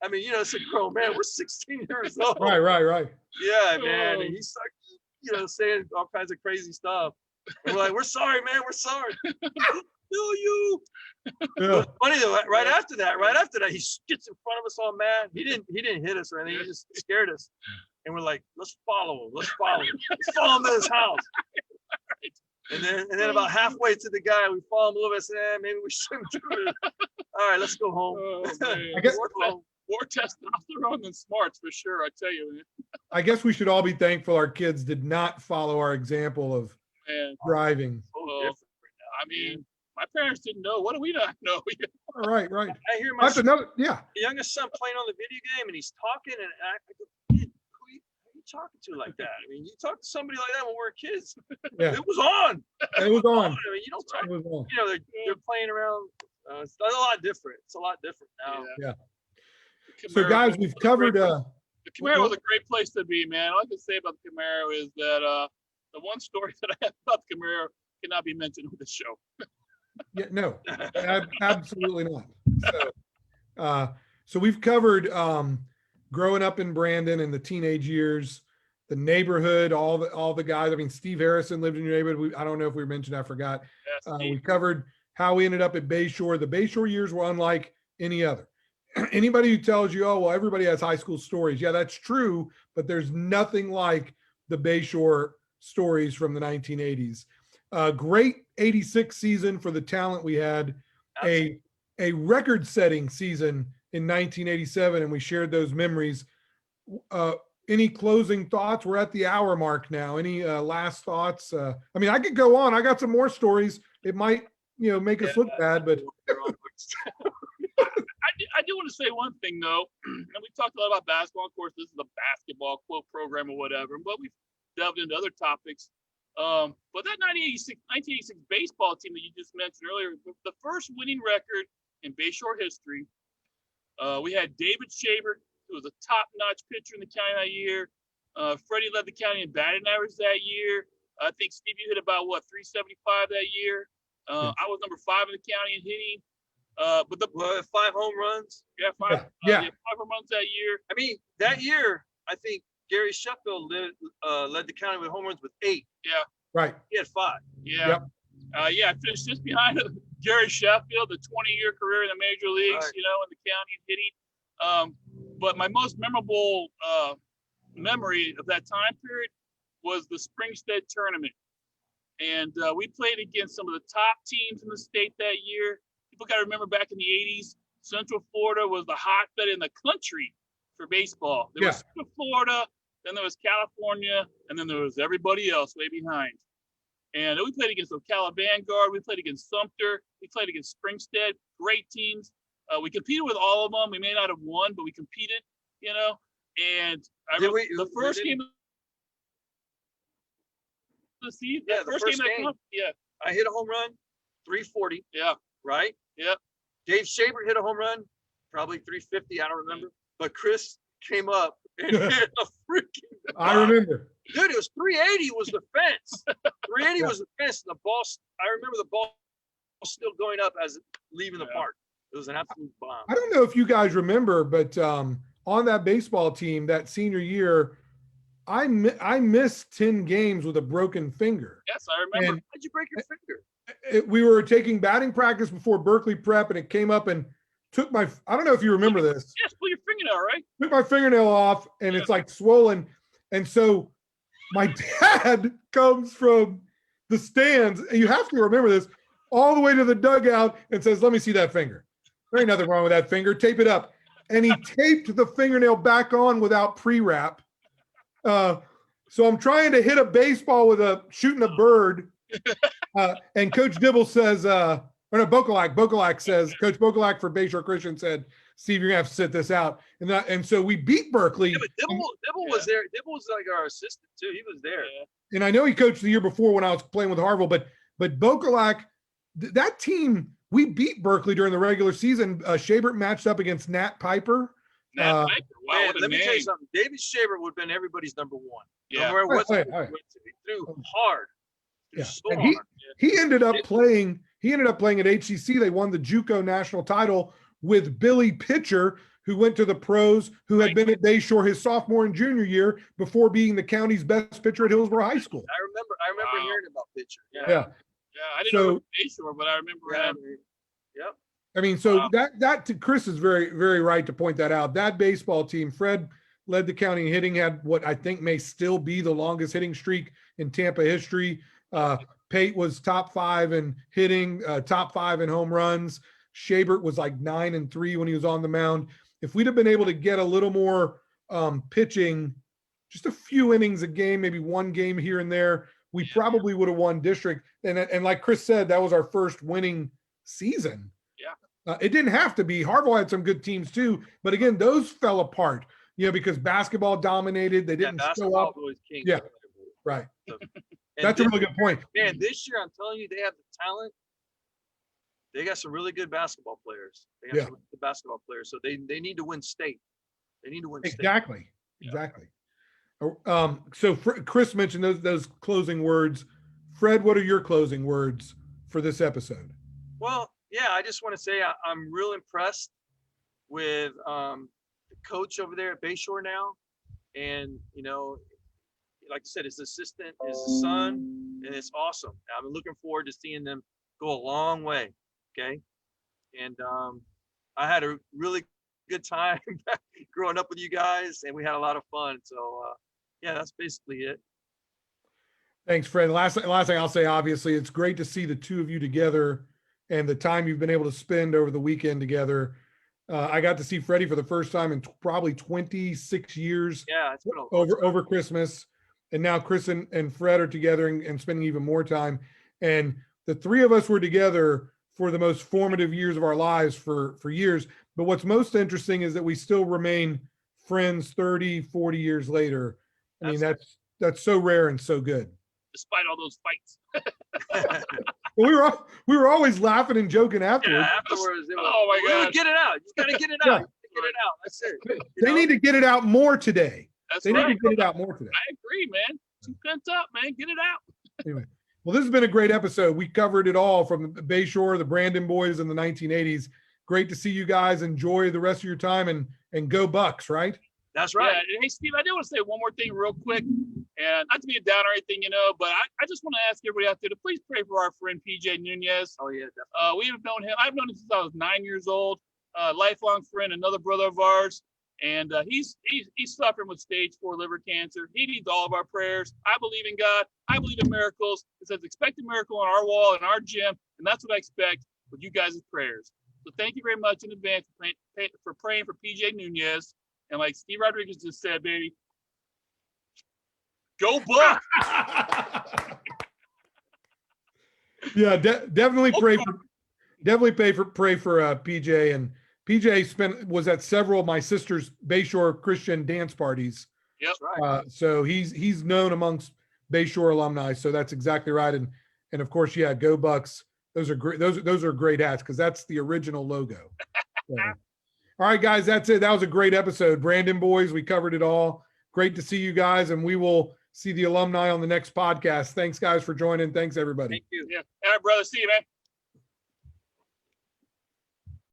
Speaker 1: I mean, it's a grown man. We're 16 years old.
Speaker 3: right.
Speaker 1: Yeah, man. And he starts, saying all kinds of crazy stuff. And we're like, we're sorry, man. We're sorry. You.
Speaker 3: Yeah.
Speaker 1: Funny though, right after that, he gets in front of us all mad. He didn't hit us or anything. He just scared us. And we're like, let's follow him. Let's follow him to his house. And then about halfway to the guy, we follow him a little bit. Said, maybe we shouldn't do it. All right, let's go home.
Speaker 2: Oh,
Speaker 3: I guess
Speaker 2: more testosterone than smarts for sure. I tell you, man.
Speaker 3: I guess we should all be thankful our kids did not follow our example of driving.
Speaker 2: I mean, my parents didn't know. What do we not know?
Speaker 3: Right.
Speaker 1: I hear
Speaker 3: That's another. Yeah.
Speaker 1: youngest son playing on the video game, and he's talking, and I go, kid, who are you talking to like that? I mean, you talk to somebody like that when we were kids.
Speaker 3: Yeah.
Speaker 1: It was on.
Speaker 3: It was on.
Speaker 1: I mean, you don't talk.
Speaker 3: It was on.
Speaker 1: They're playing around. It's a lot different. It's a lot different now.
Speaker 3: Yeah.
Speaker 2: Camaro,
Speaker 3: So guys, we've covered.
Speaker 2: The Camaro was a great place to be, man. All I can say about the Camaro is that the one story that I have about the Camaro cannot be mentioned on the show.
Speaker 3: Yeah, no, absolutely not. So we've covered growing up in Brandon in the teenage years, the neighborhood, all the guys. I mean, Steve Harrison lived in your neighborhood. I don't know if we mentioned, I forgot. We covered how we ended up at Bayshore. The Bayshore years were unlike any other. Anybody who tells you, oh, well, everybody has high school stories. Yeah, that's true, but there's nothing like the Bayshore stories from the 1980s. Great 86 season for the talent we had, a record-setting season in 1987, and we shared those memories. Any closing thoughts? We're at the hour mark now. Any last thoughts? I mean, I could go on. I got some more stories. It might, make us look bad, but
Speaker 2: I do want to say one thing though, and we talked a lot about basketball. Of course, this is a basketball quote program or whatever, but we've delved into other topics. But that 1986 baseball team that you just mentioned earlier, the first winning record in Bayshore history. We had David Shaver, who was a top-notch pitcher in the county that year. Freddie led the county in batting average that year. I think Steve, you hit about 375 that year. I was number 5 in the county in hitting. But
Speaker 1: 5 home runs.
Speaker 2: Yeah, 5 home runs that year.
Speaker 1: I mean, that year, I think Gary Sheffield led the county with home runs with 8.
Speaker 2: Yeah.
Speaker 3: right.
Speaker 1: He had 5.
Speaker 2: Yeah.
Speaker 3: Yep.
Speaker 2: Yeah, I finished just behind Gary Sheffield, the 20-year career in the major leagues,
Speaker 1: Right.
Speaker 2: in the county and hitting. But my most memorable memory of that time period was the Springstead tournament. And we played against some of the top teams in the state that year. People got to remember back in the 80s, Central Florida was the hotbed in the country for baseball. There was Central Florida, then there was California, and then there was everybody else way behind. And we played against Ocala Vanguard. We played against Sumter. We played against Springstead. Great teams. We competed with all of them. We may not have won, but we competed, And I remember the first game of the season.
Speaker 1: Yeah, the first game. I hit a home run, 340.
Speaker 2: Yeah.
Speaker 1: Right?
Speaker 2: Yep.
Speaker 1: Dave Shaver hit a home run, probably 350. I don't remember. But Chris came up and hit a freaking
Speaker 3: I remember.
Speaker 1: Dude, it was 380 was the fence. 380 was the fence. The ball, I remember the ball still going up as leaving the park. It was an absolute bomb.
Speaker 3: I don't know if you guys remember, but on that baseball team that senior year, I missed 10 games with a broken finger.
Speaker 2: Yes, I remember.
Speaker 1: And how'd you break your finger?
Speaker 3: We were taking batting practice before Berkeley Prep, and it came up and took my, I don't know if you remember this.
Speaker 2: Yes, pull your fingernail, right?
Speaker 3: Took my fingernail off, and it's like swollen. And so my dad comes from the stands, and you have to remember this, all the way to the dugout and says, "Let me see that finger. There ain't nothing wrong with that finger. Tape it up." And he taped the fingernail back on without pre-wrap. So I'm trying to hit a baseball with shooting a bird. And Coach Dibble says, or no, Bokalak says, Coach Bokalak for Bayshore Christian said, "Steve, you're gonna have to sit this out." And so we beat Berkeley.
Speaker 1: Yeah, but Dibble was there. Dibble was like our assistant too. He was there.
Speaker 2: Yeah.
Speaker 3: And I know he coached the year before when I was playing with Harville, but Bokalak, that team, we beat Berkeley during the regular season. Shabert matched up against Nat Piper.
Speaker 2: Nat Piper. Wow,
Speaker 1: Man,
Speaker 2: what a
Speaker 1: let me tell you
Speaker 2: name.
Speaker 1: something. David Shaver would have been everybody's number one.
Speaker 2: Yeah.
Speaker 1: No matter what
Speaker 3: Right.
Speaker 1: school he went to. He threw hard.
Speaker 3: Yeah.
Speaker 1: So
Speaker 3: And
Speaker 1: hard.
Speaker 3: he ended up playing at HCC. They won the JUCO national title with Billy Pitcher, who went to the pros, who had been at Bayshore his sophomore and junior year before being the county's best pitcher at Hillsborough High School.
Speaker 1: I remember
Speaker 2: Wow.
Speaker 1: hearing about Pitcher.
Speaker 3: Yeah.
Speaker 2: Yeah, I didn't
Speaker 3: So-
Speaker 2: know Bayshore, but I remember him.
Speaker 1: Yep.
Speaker 3: I mean, so
Speaker 2: Wow.
Speaker 3: that to Chris is very, very right to point that out. That baseball team, Fred led the county in hitting, had what I think may still be the longest hitting streak in Tampa history. Pate was top 5 in hitting, top 5 in home runs. Shabert was like 9-3 when he was on the mound. If we'd have been able to get a little more pitching, just a few innings a game, maybe one game here and there, we probably would have won district. And like Chris said, that was our first winning season.
Speaker 2: Yeah.
Speaker 3: It didn't have to be. Harville had some good teams too, but again, those fell apart, because basketball dominated. They didn't show
Speaker 1: basketball
Speaker 3: up.
Speaker 1: was king.
Speaker 3: Yeah. Right.
Speaker 1: And
Speaker 3: That's a
Speaker 1: this-
Speaker 3: really good point.
Speaker 1: Man, this year I'm telling you, they have the talent. They got some really good basketball players. They got
Speaker 3: Yeah.
Speaker 1: some really good basketball players. So they need to win state. They need to win state.
Speaker 3: Exactly.
Speaker 2: Yeah.
Speaker 3: Exactly. So Chris mentioned those closing words. Fred, what are your closing words for this episode?
Speaker 1: Well, yeah, I just want to say I'm real impressed with the coach over there at Bayshore now. And, like I said, his assistant is his son, and it's awesome. I'm looking forward to seeing them go a long way. Okay. And I had a really good time growing up with you guys, and we had a lot of fun. So, yeah, that's basically it.
Speaker 3: Thanks, Fred. Last thing I'll say, obviously, it's great to see the two of you together and the time you've been able to spend over the weekend together. I got to see Freddie for the first time in probably 26 years.
Speaker 1: Yeah, it's been a long time.
Speaker 3: over Christmas. And now Chris and Fred are together and spending even more time. And the three of us were together for the most formative years of our lives for years. But what's most interesting is that we still remain friends 30, 40 years later. I mean, that's so rare and so good.
Speaker 2: Despite all those fights.
Speaker 3: Well, we were always laughing and joking afterwards.
Speaker 1: Yeah, afterwards, it was,
Speaker 2: Oh my
Speaker 1: we're gonna
Speaker 2: gosh.
Speaker 1: get it out. You just gotta get it
Speaker 3: Yeah.
Speaker 1: out. Get it out. That's it.
Speaker 3: They need to get it out more today.
Speaker 2: That's
Speaker 3: They
Speaker 2: right.
Speaker 3: need to get it out more today.
Speaker 2: I agree, man. Too pent up, man. Get it out.
Speaker 3: Anyway, well, this has been a great episode. We covered it all from the Bayshore, the Brandon boys in the 1980s. Great to see you guys. Enjoy the rest of your time and go Bucks, right?
Speaker 1: That's right.
Speaker 2: Yeah. And hey, Steve, I do want to say one more thing real quick. And not to be a downer or anything, but I just want to ask everybody out there to please pray for our friend PJ Nunez.
Speaker 1: Oh yeah, definitely.
Speaker 2: We have known him. I've known him since I was 9 years old. Lifelong friend, another brother of ours, and he's suffering with stage 4 liver cancer. He needs all of our prayers. I believe in God. I believe in miracles. It says expect a miracle on our wall in our gym, and that's what I expect with you guys' prayers. So thank you very much in advance for praying for PJ Nunez. And like Steve Rodriguez just said, baby, go Buck.
Speaker 3: Yeah, definitely pray for PJ. And PJ was at several of my sister's Bayshore Christian dance parties.
Speaker 2: Yep.
Speaker 1: Right.
Speaker 3: So he's known amongst Bayshore alumni. So that's exactly right. And of course, yeah, go Bucks. Those are great. Those are great hats because that's the original logo. So. All right, guys, that's it. That was a great episode. Brandon boys, we covered it all. Great to see you guys, and we will see the alumni on the next podcast. Thanks, guys, for joining. Thanks, everybody.
Speaker 1: Thank you.
Speaker 2: Yeah. All right, brother. See you, man.